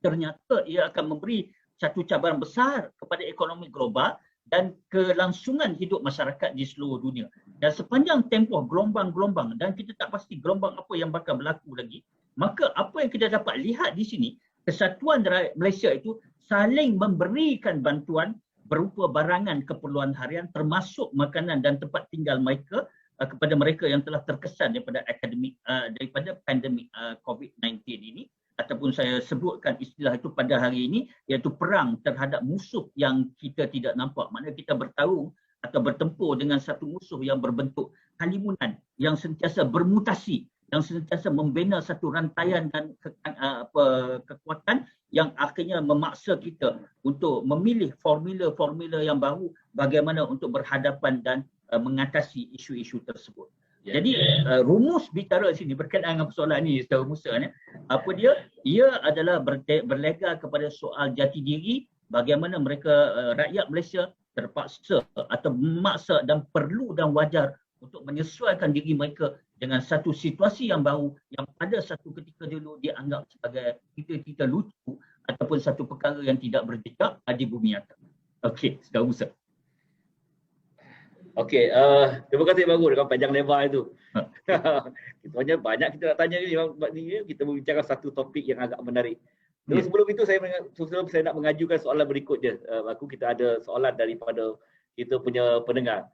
ternyata ia akan memberi satu cabaran besar kepada ekonomi global dan kelangsungan hidup masyarakat di seluruh dunia. Dan sepanjang tempoh gelombang-gelombang dan kita tak pasti gelombang apa yang bakal berlaku lagi, maka apa yang kita dapat lihat di sini, kesatuan rakyat Malaysia itu saling memberikan bantuan berupa barangan keperluan harian termasuk makanan dan tempat tinggal mereka kepada mereka yang telah terkesan daripada pandemik COVID-19 ini, ataupun saya sebutkan istilah itu pada hari ini, iaitu perang terhadap musuh yang kita tidak nampak. Maknanya kita bertarung atau bertempur dengan satu musuh yang berbentuk halimunan, yang sentiasa bermutasi, yang sentiasa membina satu rantaian dan kekuatan yang akhirnya memaksa kita untuk memilih formula-formula yang baru bagaimana untuk berhadapan dan mengatasi isu-isu tersebut. Jadi rumus bicara sini berkaitan dengan persoalan ini, Saudara Musa, apa dia? Ia adalah berlega kepada soal jati diri, bagaimana mereka rakyat Malaysia terpaksa atau memaksa dan perlu dan wajar untuk menyesuaikan diri mereka dengan satu situasi yang baru yang pada satu ketika dulu dianggap sebagai cerita-cerita lucu ataupun satu perkara yang tidak berjejak di bumi nyata. Okey, sudah usah. Okey, terima kasih bagus dengan panjang lebar itu. Kita banyak kita nak tanya ni, kita berbincang satu topik yang agak menarik. Terus sebelum itu sebelum saya nak mengajukan soalan berikut je. Kita ada soalan daripada kita punya pendengar.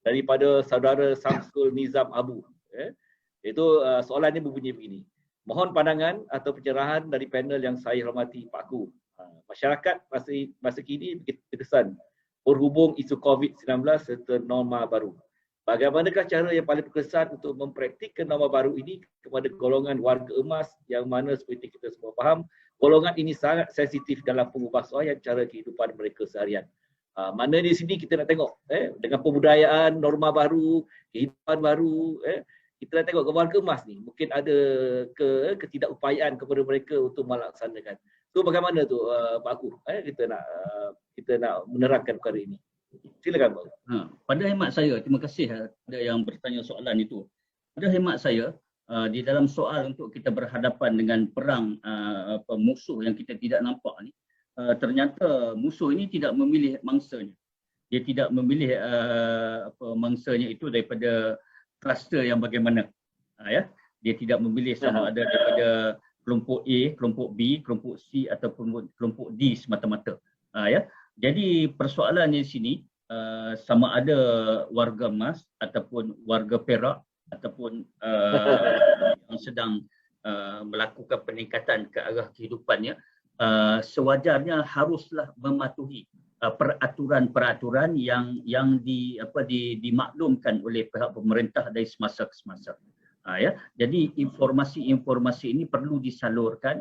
Daripada saudara Samsul Nizam Abu. Itu soalan ni berbunyi begini. Mohon pandangan atau pencerahan dari panel yang saya hormati Pak Ku. Masyarakat masa kini begitu terkesan berhubung isu COVID-19 serta norma baru. Bagaimanakah cara yang paling berkesan untuk mempraktikkan norma baru ini kepada golongan warga emas yang mana seperti kita semua faham, golongan ini sangat sensitif dalam pengubahsuaian cara kehidupan mereka seharian. Mana di sini kita nak tengok dengan pembudayaan, norma baru, kehidupan baru, kita nak tengok ke warga emas ni mungkin ada ketidakupayaan kepada mereka untuk melaksanakan. So bagaimana tu Pak Ku? Kita nak menerangkan perkara ini. Silakan Pak. Pada hemat saya, terima kasih ada yang bertanya soalan itu. Pada hemat saya, di dalam soal untuk kita berhadapan dengan perang musuh yang kita tidak nampak ni, ternyata musuh ini tidak memilih mangsanya. Dia tidak memilih mangsanya itu daripada kluster yang bagaimana. Dia tidak memilih sama ada daripada kelompok A, kelompok B, kelompok C ataupun kelompok D semata-mata. Jadi persoalan di sini sama ada warga emas ataupun warga perak ataupun yang sedang melakukan peningkatan ke arah kehidupannya, sewajarnya haruslah mematuhi peraturan-peraturan yang dimaklumkan oleh pihak pemerintah dari semasa ke semasa. Jadi informasi-informasi ini perlu disalurkan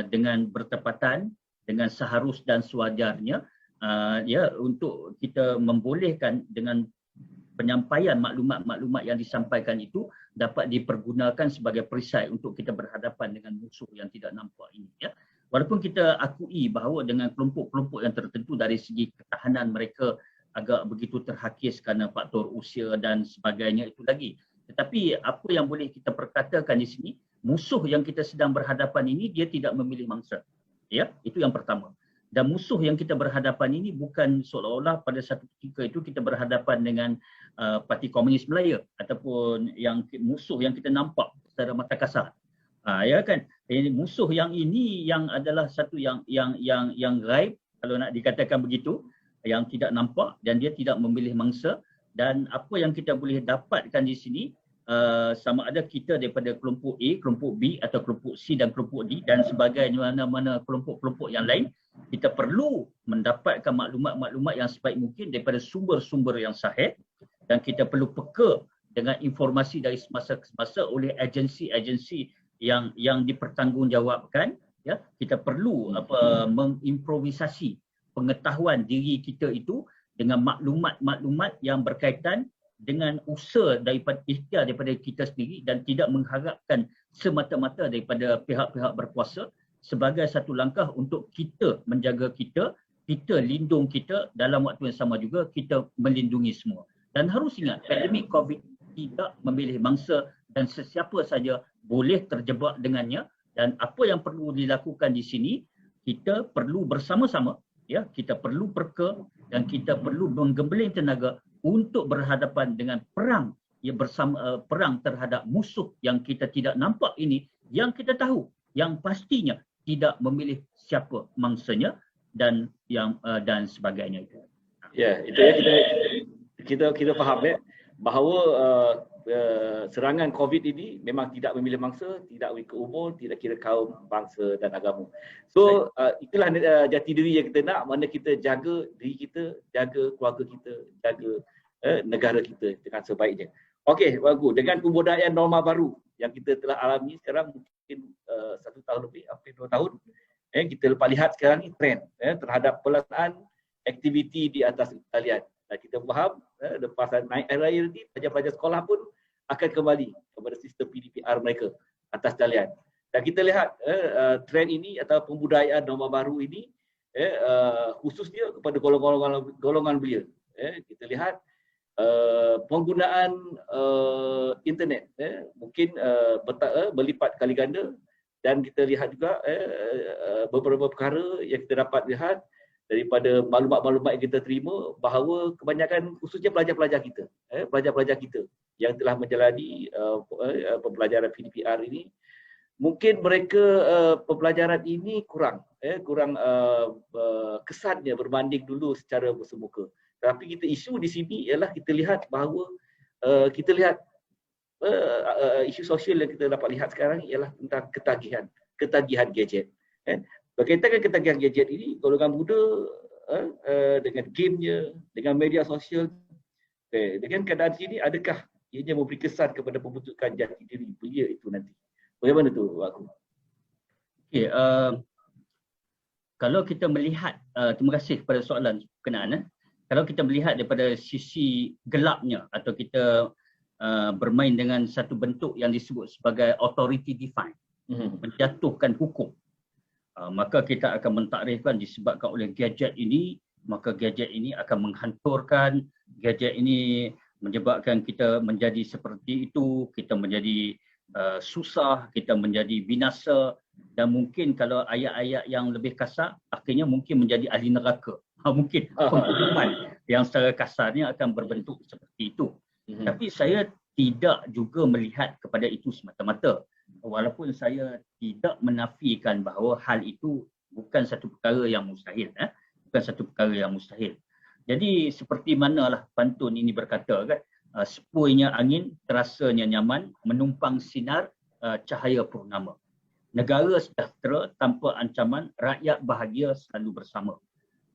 dengan bertepatan, dengan seharus dan sewajarnya, untuk kita membolehkan dengan penyampaian maklumat-maklumat yang disampaikan itu dapat dipergunakan sebagai perisai untuk kita berhadapan dengan musuh yang tidak nampak ini. Walaupun kita akui bahawa dengan kelompok-kelompok yang tertentu dari segi ketahanan mereka agak begitu terhakis kerana faktor usia dan sebagainya itu lagi. Tetapi apa yang boleh kita perkatakan di sini, musuh yang kita sedang berhadapan ini dia tidak memilih mangsa. Itu yang pertama. Dan musuh yang kita berhadapan ini bukan seolah-olah pada satu ketika itu kita berhadapan dengan Parti Komunis Malaya ataupun yang musuh yang kita nampak secara mata kasar. Musuh yang ini yang adalah satu yang gaib, kalau nak dikatakan begitu, yang tidak nampak dan dia tidak memilih mangsa. Dan apa yang kita boleh dapatkan di sini, sama ada kita daripada kelompok A, kelompok B atau kelompok C dan kelompok D dan sebagainya mana-mana kelompok-kelompok yang lain, kita perlu mendapatkan maklumat-maklumat yang sebaik mungkin daripada sumber-sumber yang sahih, dan kita perlu peka dengan informasi dari semasa ke semasa oleh agensi-agensi yang dipertanggungjawabkan. Kita perlu mengimprovisasi pengetahuan diri kita itu dengan maklumat-maklumat yang berkaitan dengan usaha daripada ikhtiar daripada kita sendiri dan tidak mengharapkan semata-mata daripada pihak-pihak berkuasa sebagai satu langkah untuk kita menjaga kita lindung kita, dalam waktu yang sama juga kita melindungi semua. Dan harus ingat, pandemik COVID tidak memilih mangsa dan sesiapa saja boleh terjebak dengannya, dan apa yang perlu dilakukan di sini, kita perlu bersama-sama, kita perlu peka dan kita perlu menggembleng tenaga untuk berhadapan dengan perang perang terhadap musuh yang kita tidak nampak ini, yang kita tahu yang pastinya tidak memilih siapa mangsanya dan sebagainya itu. Itu kita faham bahawa serangan COVID ini memang tidak memilih mangsa, tidak memilih umur, tidak kira kaum, bangsa dan agama. So itulah jati diri yang kita nak, mana kita jaga diri kita, jaga keluarga kita, jaga negara kita dengan sebaiknya. Okey, bagus. Dengan kebudayaan norma baru yang kita telah alami sekarang mungkin 1 tahun lebih, hampir 2 tahun, kita dapat lihat sekarang ni trend terhadap pelaksanaan aktiviti di atas talian. Dan kita faham lepas naik air raya nanti pelajar-pelajar sekolah pun akan kembali kepada sistem PDPR mereka atas talian. Dan kita lihat trend ini atau pembudayaan norma baru ini khususnya kepada golongan belia. Kita lihat penggunaan internet mungkin berlipat kali ganda, dan kita lihat juga beberapa perkara yang kita dapat lihat daripada maklumat-maklumat yang kita terima bahawa kebanyakan khususnya pelajar-pelajar kita yang telah menjalani pembelajaran PDPR ini, mungkin mereka pembelajaran ini kurang kesannya berbanding dulu secara bersemuka. Tapi kita isu di sini ialah kita lihat bahawa isu sosial yang kita dapat lihat sekarang ialah tentang ketagihan gadget. Berkaitan dengan ketagihan gadget ini, golongan muda dengan gamenya, dengan media sosial, dengan keadaan sini, adakah ianya memberi kesan kepada pembentukan jati diri belia itu nanti? Bagaimana tu aku? Okay, kalau kita melihat, terima kasih kepada soalan berkenaan. Kalau kita melihat daripada sisi gelapnya atau kita bermain dengan satu bentuk yang disebut sebagai authority define, menjatuhkan hukum, maka kita akan mentakrifkan disebabkan oleh gadget ini, maka gadget ini akan menghancurkan, gadget ini menyebabkan kita menjadi seperti itu, kita menjadi susah, kita menjadi binasa, dan mungkin kalau ayat-ayat yang lebih kasar, akhirnya mungkin menjadi ahli neraka. Mungkin penghukuman yang secara kasarnya akan berbentuk seperti itu. Tapi saya tidak juga melihat kepada itu semata-mata. Walaupun saya tidak menafikan bahawa hal itu bukan satu perkara yang mustahil. Bukan satu perkara yang mustahil. Jadi seperti manalah pantun ini berkata kan, sepuinya angin terasanya nyaman menumpang sinar cahaya purnama. Negara sejahtera tanpa ancaman, rakyat bahagia selalu bersama.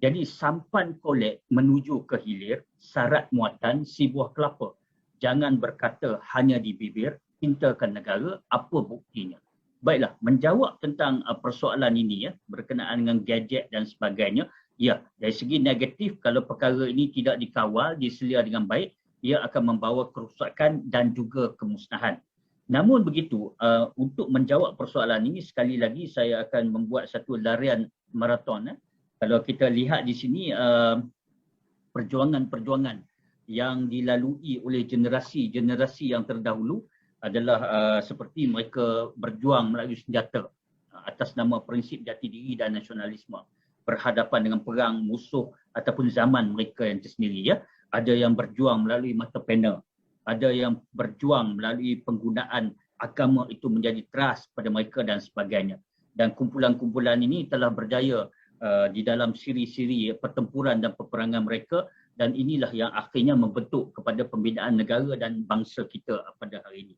Jadi sampan kolek menuju ke hilir, syarat muatan si buah kelapa. Jangan berkata hanya di bibir, cintakan negara, apa buktinya? Baiklah, menjawab tentang persoalan ini berkenaan dengan gadget dan sebagainya. Ya, dari segi negatif, kalau perkara ini tidak dikawal, diselia dengan baik, ia akan membawa kerusakan dan juga kemusnahan. Namun begitu, untuk menjawab persoalan ini, sekali lagi saya akan membuat satu larian maraton. Kalau kita lihat di sini, perjuangan-perjuangan yang dilalui oleh generasi-generasi yang terdahulu adalah seperti mereka berjuang melalui senjata atas nama prinsip jati diri dan nasionalisme, berhadapan dengan perang musuh ataupun zaman mereka yang tersendiri. Ada yang berjuang melalui mata pena, ada yang berjuang melalui penggunaan agama itu menjadi teras pada mereka dan sebagainya. Dan kumpulan-kumpulan ini telah berjaya di dalam siri-siri pertempuran dan peperangan mereka, dan inilah yang akhirnya membentuk kepada pembinaan negara dan bangsa kita pada hari ini.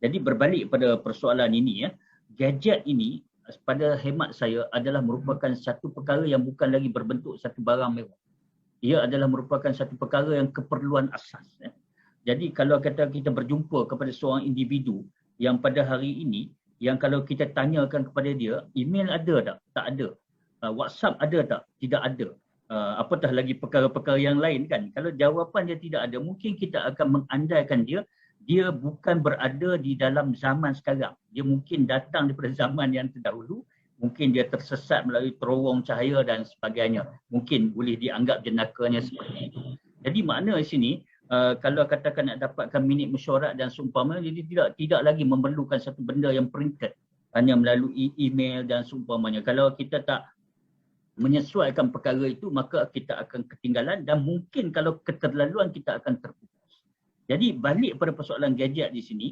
Jadi berbalik pada persoalan ini, gadget ini pada hemat saya adalah merupakan satu perkara yang bukan lagi berbentuk satu barang mewah. Ia adalah merupakan satu perkara yang keperluan asas. Jadi kalau kata kita berjumpa kepada seorang individu yang pada hari ini, yang kalau kita tanyakan kepada dia, email ada tak? Tak ada. WhatsApp ada tak? Tidak ada. Apatah lagi perkara-perkara yang lain kan. Kalau jawapan dia tidak ada, mungkin kita akan mengandaikan dia bukan berada di dalam zaman sekarang. Dia mungkin datang daripada zaman yang terdahulu, mungkin dia tersesat melalui terowong cahaya dan sebagainya. Mungkin boleh dianggap jenakanya seperti itu. Jadi makna di sini, kalau katakan nak dapatkan minit mesyuarat dan seumpamanya, jadi tidak lagi memerlukan satu benda yang printed, hanya melalui email dan seumpamanya. Kalau kita tak menyesuaikan perkara itu, maka kita akan ketinggalan, dan mungkin kalau keterlaluan kita akan terputus. Jadi balik pada persoalan gadget di sini,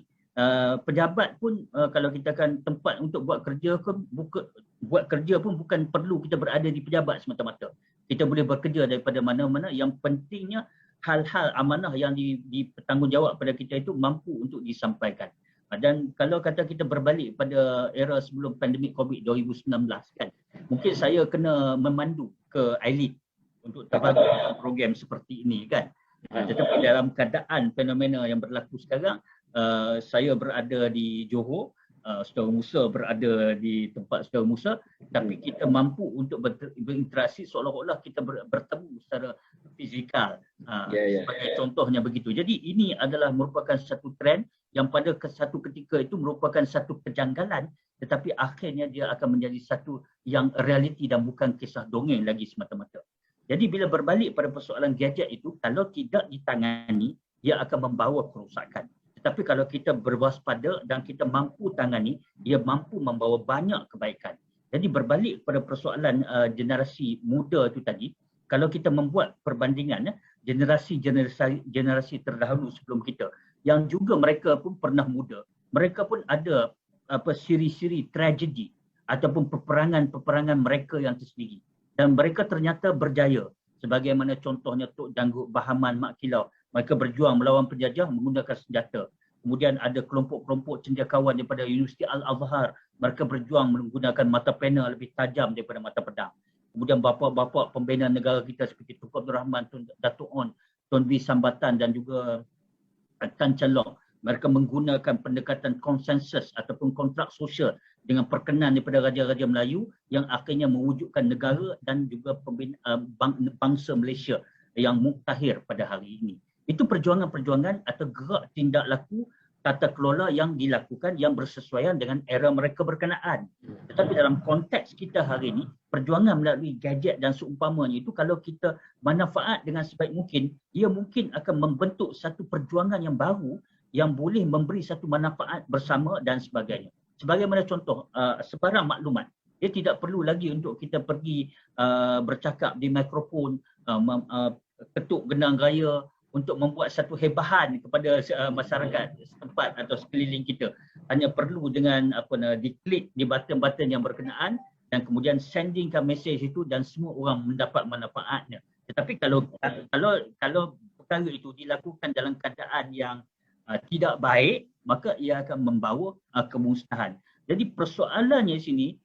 pejabat pun kalau kita kan tempat untuk buat kerja pun bukan perlu kita berada di pejabat semata-mata. Kita boleh bekerja daripada mana-mana. Yang pentingnya hal-hal amanah yang dipertanggungjawab pada kita itu mampu untuk disampaikan. Dan kalau kata kita berbalik pada era sebelum pandemik COVID 2019 kan, mungkin saya kena memandu ke Ailit untuk terbagai program seperti ini kan. Tetapi dalam keadaan fenomena yang berlaku sekarang, saya berada di Johor, Saudara Musa berada di tempat Saudara Musa, tapi kita mampu untuk berinteraksi seolah-olah kita bertemu secara fizikal. Sebagai contohnya begitu. Jadi ini adalah merupakan satu trend yang pada satu ketika itu merupakan satu kejanggalan, tetapi akhirnya dia akan menjadi satu yang realiti dan bukan kisah dongeng lagi semata-mata. Jadi bila berbalik pada persoalan gadget itu, kalau tidak ditangani, ia akan membawa kerosakan. Tetapi kalau kita berwaspada dan kita mampu tangani, ia mampu membawa banyak kebaikan. Jadi berbalik pada persoalan generasi muda itu tadi, kalau kita membuat perbandingan generasi terdahulu sebelum kita, yang juga mereka pun pernah muda, mereka pun ada siri-siri tragedi ataupun peperangan mereka yang tersendiri. Dan mereka ternyata berjaya. Sebagaimana contohnya Tok Janggut Bahaman Mak Kilau. Mereka berjuang melawan penjajah menggunakan senjata. Kemudian ada kelompok-kelompok cendekiawan daripada Universiti Al-Azhar. Mereka berjuang menggunakan mata pena lebih tajam daripada mata pedang. Kemudian bapa-bapa pembina negara kita seperti Tunku Abdul Rahman, Datuk On, Tun B. Sambatan dan juga Tan Chalong. Mereka menggunakan pendekatan konsensus ataupun kontrak sosial dengan perkenan daripada Raja-Raja Melayu yang akhirnya mewujudkan negara dan juga bangsa Malaysia yang muktahir pada hari ini. Itu perjuangan-perjuangan atau gerak tindak laku tata kelola yang dilakukan yang bersesuaian dengan era mereka berkenaan. Tetapi dalam konteks kita hari ini, perjuangan melalui gadget dan seumpamanya itu kalau kita manfaat dengan sebaik mungkin, ia mungkin akan membentuk satu perjuangan yang baru yang boleh memberi satu manfaat bersama dan sebagainya. Sebagaimana contoh, sebarang maklumat. Dia tidak perlu lagi untuk kita pergi bercakap di mikrofon, ketuk gendang raya untuk membuat satu hebahan kepada masyarakat setempat atau sekeliling kita. Hanya perlu dengan diklik di button-button yang berkenaan dan kemudian sendingkan mesej itu dan semua orang mendapat manfaatnya. Tetapi kalau perkara itu dilakukan dalam keadaan yang tidak baik, maka ia akan membawa kemusnahan. Jadi persoalannya sini,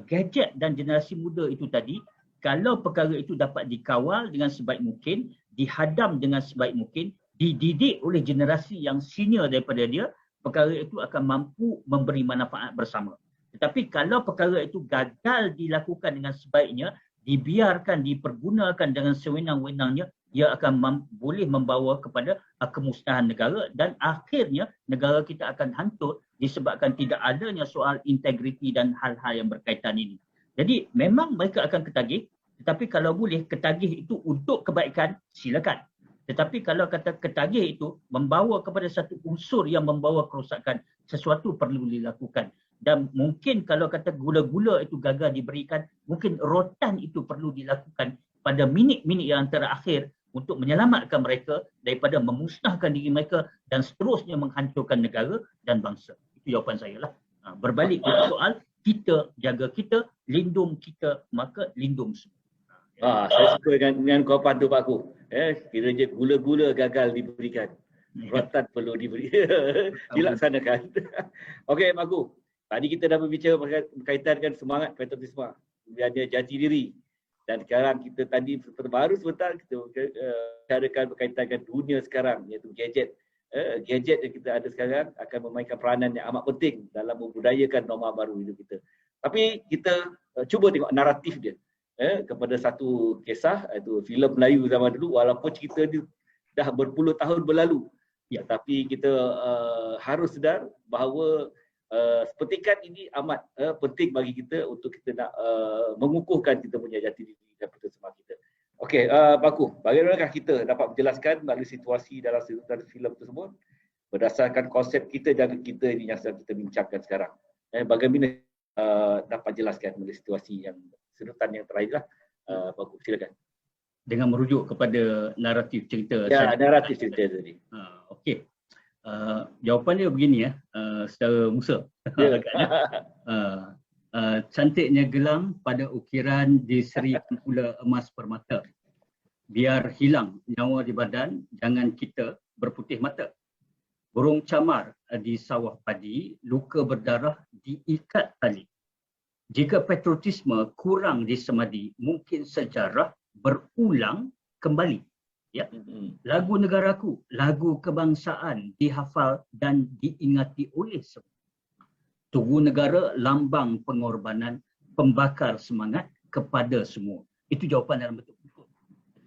gadget dan generasi muda itu tadi, kalau perkara itu dapat dikawal dengan sebaik mungkin, dihadam dengan sebaik mungkin, dididik oleh generasi yang senior daripada dia, perkara itu akan mampu memberi manfaat bersama. Tetapi kalau perkara itu gagal dilakukan dengan sebaiknya, dibiarkan, dipergunakan dengan sewenang-wenangnya, ia akan boleh membawa kepada kemusnahan negara dan akhirnya negara kita akan hancur disebabkan tidak adanya soal integriti dan hal-hal yang berkaitan ini. Jadi memang mereka akan ketagih, tetapi kalau boleh ketagih itu untuk kebaikan, silakan. Tetapi kalau kata ketagih itu membawa kepada satu unsur yang membawa kerosakan, sesuatu perlu dilakukan. Dan mungkin kalau kata gula-gula itu gagal diberikan, mungkin rotan itu perlu dilakukan pada minit-minit yang terakhir untuk menyelamatkan mereka daripada memusnahkan diri mereka dan seterusnya menghancurkan negara dan bangsa. Itu jawapan saya lah. Berbalik ke soal, kita jaga kita, lindung kita, maka lindung semua. Saya suka dengan jawapan tu Pak Ku. Kira je gula-gula gagal diberikan. Rotan perlu diberi. Dilaksanakan. Okey Pak Ku. Tadi kita dah berbicara berkaitan dengan semangat patriotisme. Ada jati diri. Dan sekarang kita tadi baru sebentar kita bicarakan berkaitan dengan dunia sekarang, iaitu gadget. Gadget yang kita ada sekarang akan memainkan peranan yang amat penting dalam membudayakan norma baru hidup kita. Tapi kita cuba tengok naratif dia kepada satu kisah, iaitu filem Melayu zaman dulu, walaupun cerita dia dah berpuluh tahun berlalu. Ya, tapi kita harus sedar bahawa petikan ini amat penting bagi kita untuk kita nak mengukuhkan kita punya jati diri dan patriotisme kita. Okey, Pak Ku, bagaimanakah kita dapat menjelaskan melalui situasi dalam sedutan filem tersebut berdasarkan konsep kita jaga kita ini yang sedang kita bincangkan sekarang. Bagaimana dapat jelaskan melalui situasi yang sedutan yang terakhir lah. Pak Ku, silakan. Dengan merujuk kepada naratif cerita. Ya, naratif cerita tadi. Okey. Jawapan dia begini secara Musa. Cantiknya gelang pada ukiran diserikan pula emas permata. Biar hilang nyawa di badan, jangan kita berputih mata. Burung camar di sawah padi, luka berdarah diikat tali. Jika patriotisme kurang disemadi, mungkin sejarah berulang kembali. Ya. Lagu negaraku, lagu kebangsaan dihafal dan diingati oleh semua. Tugu negara, lambang pengorbanan, pembakar semangat kepada semua. Itu jawapan dalam bentuk buku.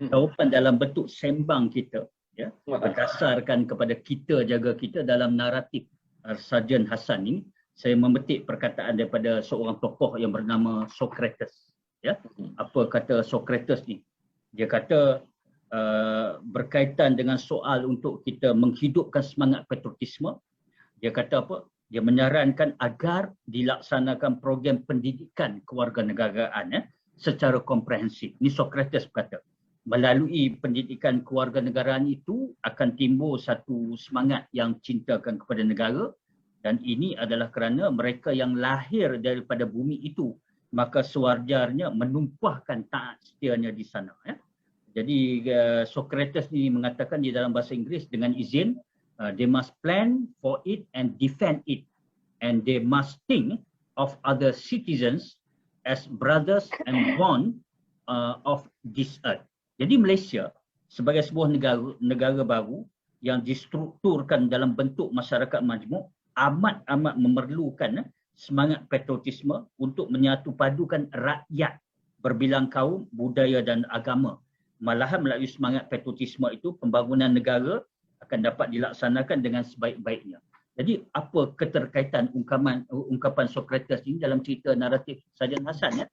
Jawapan dalam bentuk sembang kita, ya, berdasarkan kepada kita jaga kita dalam naratif Sarjan Hassan ini. Saya memetik perkataan daripada seorang tokoh yang bernama Socrates. Ya. Apa kata Socrates ni? Dia kata berkaitan dengan soal untuk kita menghidupkan semangat patriotisme, dia kata apa? Dia menyarankan agar dilaksanakan program pendidikan kewarganegaraan secara komprehensif. Ini Socrates berkata. Melalui pendidikan kewarganegaraan itu akan timbul satu semangat yang cintakan kepada negara, dan ini adalah kerana mereka yang lahir daripada bumi itu maka sewajarnya menumpahkan taat setianya di sana. Jadi Socrates ini mengatakan di dalam bahasa Inggeris dengan izin, they must plan for it and defend it, and they must think of other citizens as brothers and bond of this earth. Jadi Malaysia sebagai sebuah negara baru yang distrukturkan dalam bentuk masyarakat majmuk amat memerlukan semangat patriotisme untuk menyatu padukan rakyat berbilang kaum, budaya dan agama. Malahan melalui semangat patriotisme itu pembangunan negara akan dapat dilaksanakan dengan sebaik-baiknya. Jadi apa keterkaitan ungkapan Socrates ini dalam cerita naratif Sarjan Hassan?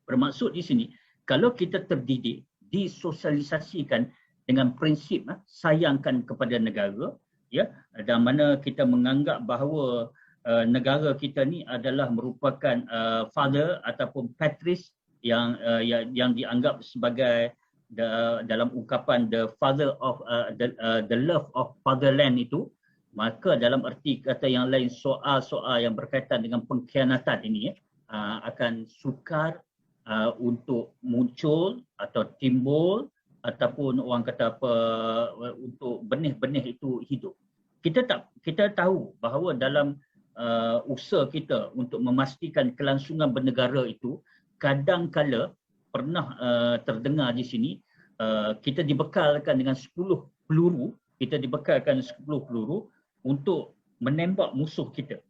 Bermaksud di sini, kalau kita terdidik, disosialisasikan dengan prinsip sayangkan kepada negara, dan mana kita menganggap bahawa negara kita ni adalah merupakan father ataupun patris yang dianggap sebagai dalam ungkapan the father of the love of fatherland itu, maka dalam erti kata yang lain soal-soal yang berkaitan dengan pengkhianatan ini akan sukar untuk muncul atau timbul, ataupun orang kata apa, untuk benih-benih itu hidup. Kita tahu bahawa dalam usaha kita untuk memastikan kelangsungan bernegara itu, kadang-kala pernah terdengar di sini kita dibekalkan dengan 10 peluru, untuk menembak musuh kita,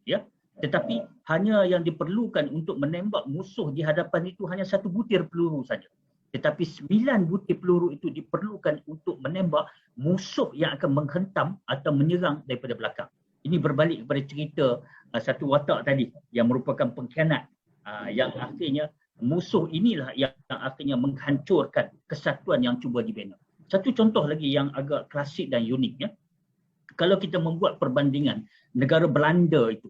Tetapi hanya yang diperlukan untuk menembak musuh di hadapan itu hanya 1 butir peluru saja. Tetapi 9 butir peluru itu diperlukan untuk menembak musuh yang akan menghentam atau menyerang daripada belakang. Ini berbalik kepada cerita satu watak tadi yang merupakan pengkhianat, yang akhirnya musuh inilah yang akhirnya menghancurkan kesatuan yang cuba dibina. Satu contoh lagi yang agak klasik dan unik, kalau kita membuat perbandingan negara Belanda itu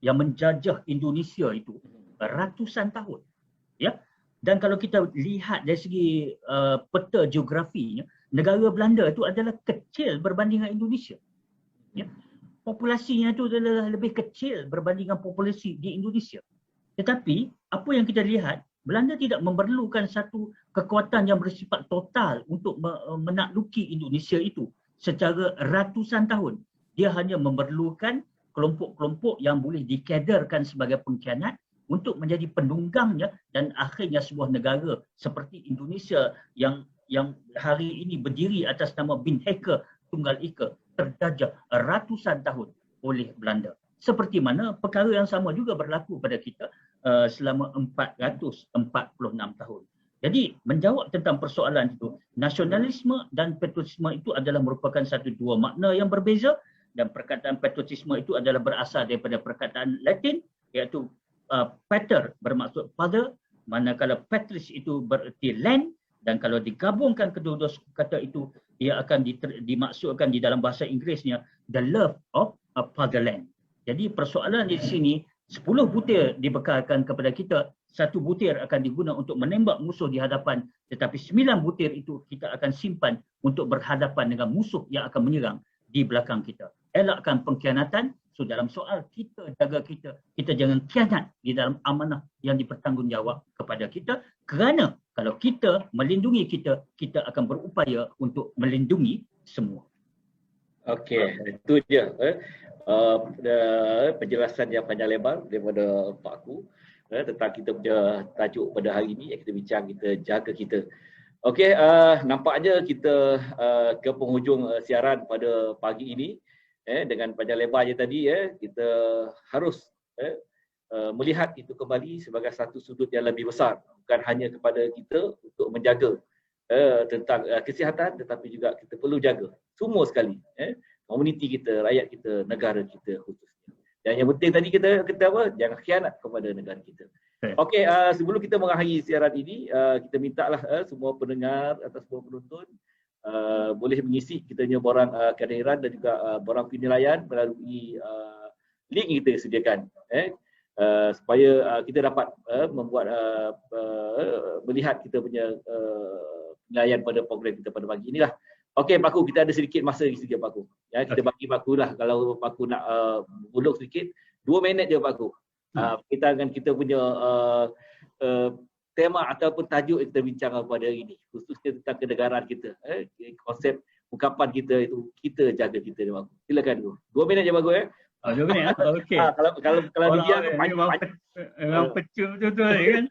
yang menjajah Indonesia itu ratusan tahun, dan kalau kita lihat dari segi peta geografinya, negara Belanda itu adalah kecil berbanding dengan Indonesia, populasinya itu adalah lebih kecil berbanding dengan populasi di Indonesia. Tetapi apa yang kita lihat, Belanda tidak memerlukan satu kekuatan yang bersifat total untuk menakluki Indonesia itu secara ratusan tahun. Dia hanya memerlukan kelompok-kelompok yang boleh dikaderkan sebagai pengkhianat untuk menjadi penunggangnya, dan akhirnya sebuah negara seperti Indonesia yang hari ini berdiri atas nama Bhinneka Tunggal Ika terjajah ratusan tahun oleh Belanda. Seperti mana perkara yang sama juga berlaku pada kita selama 446 tahun. Jadi menjawab tentang persoalan itu, nasionalisme dan patriotisme itu adalah merupakan dua makna yang berbeza, dan perkataan patriotisme itu adalah berasal daripada perkataan Latin iaitu pater bermaksud father, manakala patris itu bererti land, dan kalau digabungkan kedua-dua kata itu ia akan dimaksudkan di dalam bahasa Inggerisnya the love of a fatherland. Jadi persoalan di sini 10 butir dibekalkan kepada kita, 1 butir akan digunakan untuk menembak musuh di hadapan, tetapi 9 butir itu kita akan simpan untuk berhadapan dengan musuh yang akan menyerang di belakang kita. Elakkan pengkhianatan. So dalam soal kita jaga kita jangan khianat di dalam amanah yang dipertanggungjawab kepada kita, kerana kalau kita melindungi kita akan berupaya untuk melindungi semua. Okey, itu je penjelasan yang panjang lebar daripada Pak Aku tentang kita punya tajuk pada hari ini yang kita bincang, kita jaga kita. Okey, nampaknya kita ke penghujung siaran pada pagi ini. Dengan panjang lebarnya tadi, kita harus melihat itu kembali sebagai satu sudut yang lebih besar, bukan hanya kepada kita untuk menjaga tentang kesihatan, tetapi juga kita perlu jaga semua sekali, komuniti kita, rakyat kita, negara kita khususnya. Dan yang penting tadi kita apa? Jangan khianat kepada negara kita. Okey, sebelum kita mengakhiri siaran ini, kita mintalah semua pendengar atau semua penonton boleh mengisi kitanya borang kehadiran dan juga borang penilaian melalui link yang kita sediakan, supaya kita dapat membuat melihat kita punya penilaian pada program kita pada pagi inilah. Okey, Pak Ku, kita ada sedikit masa lagi sedikit, Pak Ku. Ya, kita bagi Pak Ku lah, kalau Pak Ku nak uluk sedikit, 2 minit je, Pak Ku. Kita akan kita punya tema ataupun tajuk yang kita bincang pada hari ini, khususnya tentang kenegaraan kita. Konsep ungkapan kita itu, kita jaga kita, Pak Ku. Silakan, Ku. 2 minit je, Pak Ku. 2 minit. Okey. Kalau dibiarkan memang pecul betul kan.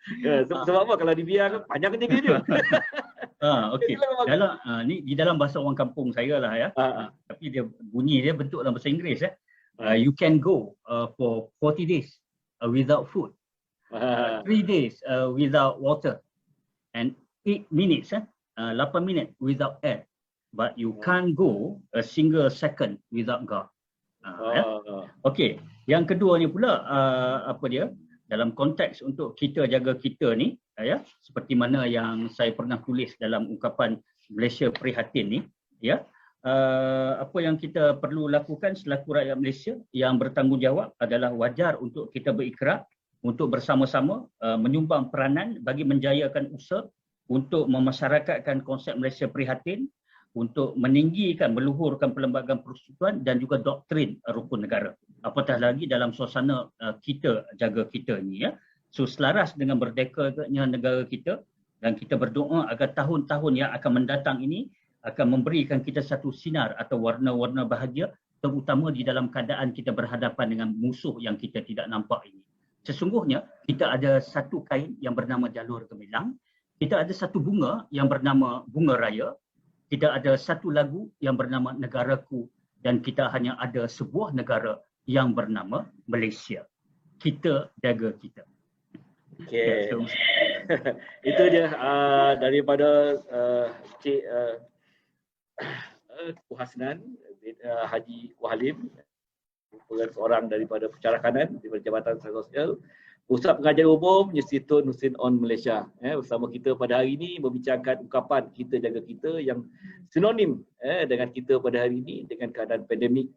Sebab apa kalau dibiarkan panjang je video. Okey. Dalam ni di dalam bahasa orang kampung saya lah ya. Tapi dia bunyi dia bentuk dalam bahasa Inggeris you can go for 40 days without food. 3 days without water and 8 minutes 8 minit without air, but you can't go a single second without God. Okey, yang kedua ni pula apa dia, dalam konteks untuk kita jaga kita ni ya, seperti mana yang saya pernah tulis dalam ungkapan Malaysia Prihatin ni ya, apa yang kita perlu lakukan selaku rakyat Malaysia yang bertanggungjawab adalah wajar untuk kita berikrar untuk bersama-sama menyumbang peranan bagi menjayakan usaha untuk memasyarakatkan konsep Malaysia Prihatin, untuk meninggikan, meluhurkan perlembagaan persekutuan dan juga doktrin rukun negara. Apatah lagi dalam suasana kita jaga kita ni ya. So selaras dengan berdekanya negara kita, dan kita berdoa agar tahun-tahun yang akan mendatang ini akan memberikan kita satu sinar atau warna-warna bahagia, terutama di dalam keadaan kita berhadapan dengan musuh yang kita tidak nampak ini. Sesungguhnya kita ada satu kain yang bernama jalur gemilang, kita ada satu bunga yang bernama bunga raya, kita ada satu lagu yang bernama Negaraku, dan kita hanya ada sebuah negara yang bernama Malaysia. Kita jaga kita. Okey. Itu dia daripada Cik Hasnan Haji Wahalim, merupakan seorang daripada pencara kanan di Jabatan Sosial Pusat Pengajian Umum Institut Nusin On Malaysia. Bersama kita pada hari ini membincangkan ungkapan kita jaga kita yang sinonim dengan kita pada hari ini dengan keadaan pandemik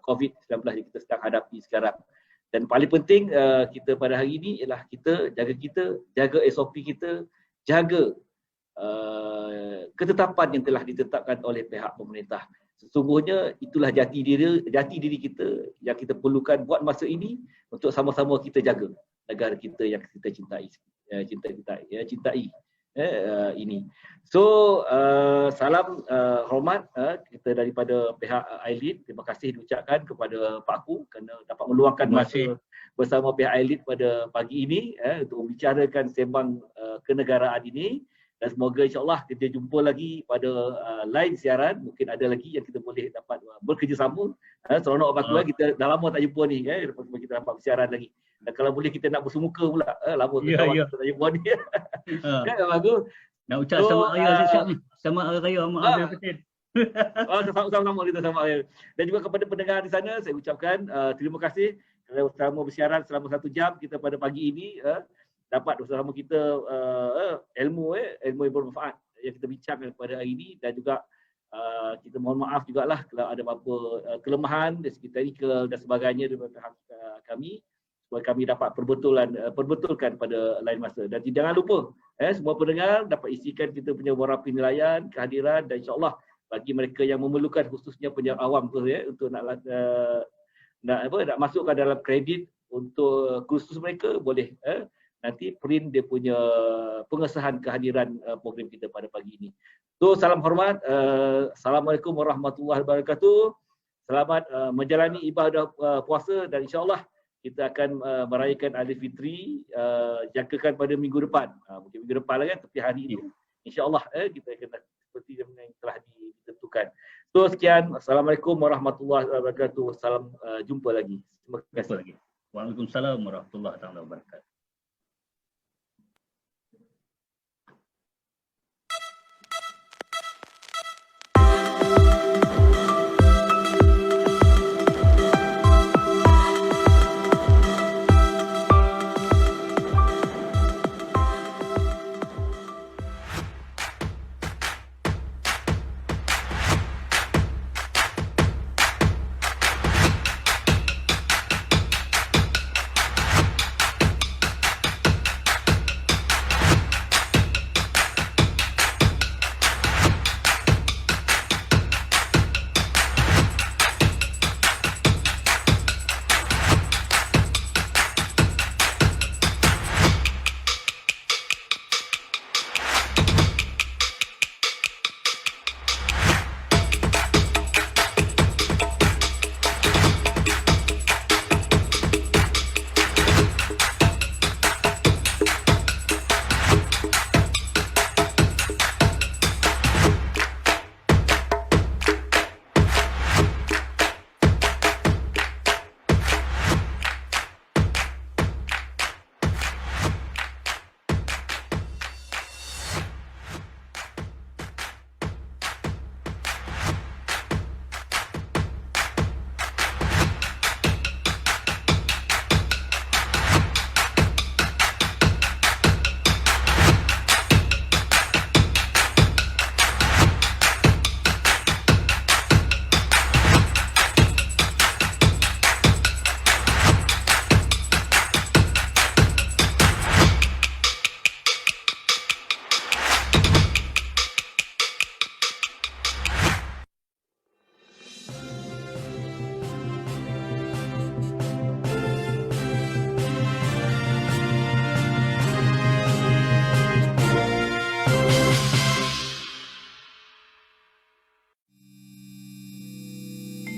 COVID-19 yang kita sedang hadapi sekarang. Dan paling penting kita pada hari ini ialah kita, jaga SOP kita, jaga ketetapan yang telah ditetapkan oleh pihak pemerintah. Sesungguhnya itulah jati diri kita yang kita perlukan buat masa ini untuk sama-sama kita jaga negara kita yang kita cintai ini. So salam hormat kita daripada pihak AILID. Terima kasih diucapkan kepada Pak Ku kerana dapat meluangkan masa bersama pihak AILID pada pagi ini untuk membicarakan sembang kenegaraan ini. Dan semoga insyaAllah kita jumpa lagi pada lain siaran. Mungkin ada lagi yang kita boleh dapat bekerjasama. Seronok Pak Ku, kita dah lama tak jumpa ni. Lepas tu kita dapat bersiaran lagi. Dan kalau boleh kita nak bersemuka pula. Lama kita tak jumpa ni. Kan Pak Ku? Nak ucap sama raya siap ni. Sama raya Ahmad Abdul Petin. Sama-sama kita sama raya. Dan juga kepada pendengar di sana saya ucapkan terima kasih kerana bersama bersiaran selama 1 jam kita pada pagi ini. Dapat bersama kita ilmu yang bermanfaat yang kita bincangkan pada hari ini, dan juga kita mohon maaf jugalah kalau ada apa-apa kelemahan dari segi teknikal dan sebagainya daripada pihak kami, supaya kami dapat perbetulkan pada lain masa. Dan jangan lupa semua pendengar dapat isikan kita punya borang penilaian, kehadiran, dan insya-Allah bagi mereka yang memerlukan, khususnya penjual awam tu untuk nak masukkan dalam kredit untuk kursus mereka, boleh nanti print dia punya pengesahan kehadiran program kita pada pagi ini. So salam hormat. Assalamualaikum warahmatullahi wabarakatuh. Selamat menjalani ibadah puasa, dan insya-Allah kita akan merayakan Aidilfitri jangkakan pada minggu depan. Mungkin minggu depan lah kan, tapi hari ini insya-Allah kita akan seperti yang telah ditentukan. So sekian. Assalamualaikum warahmatullahi wabarakatuh. Salam jumpa lagi. Terima kasih. Waalaikumsalam warahmatullahi wabarakatuh.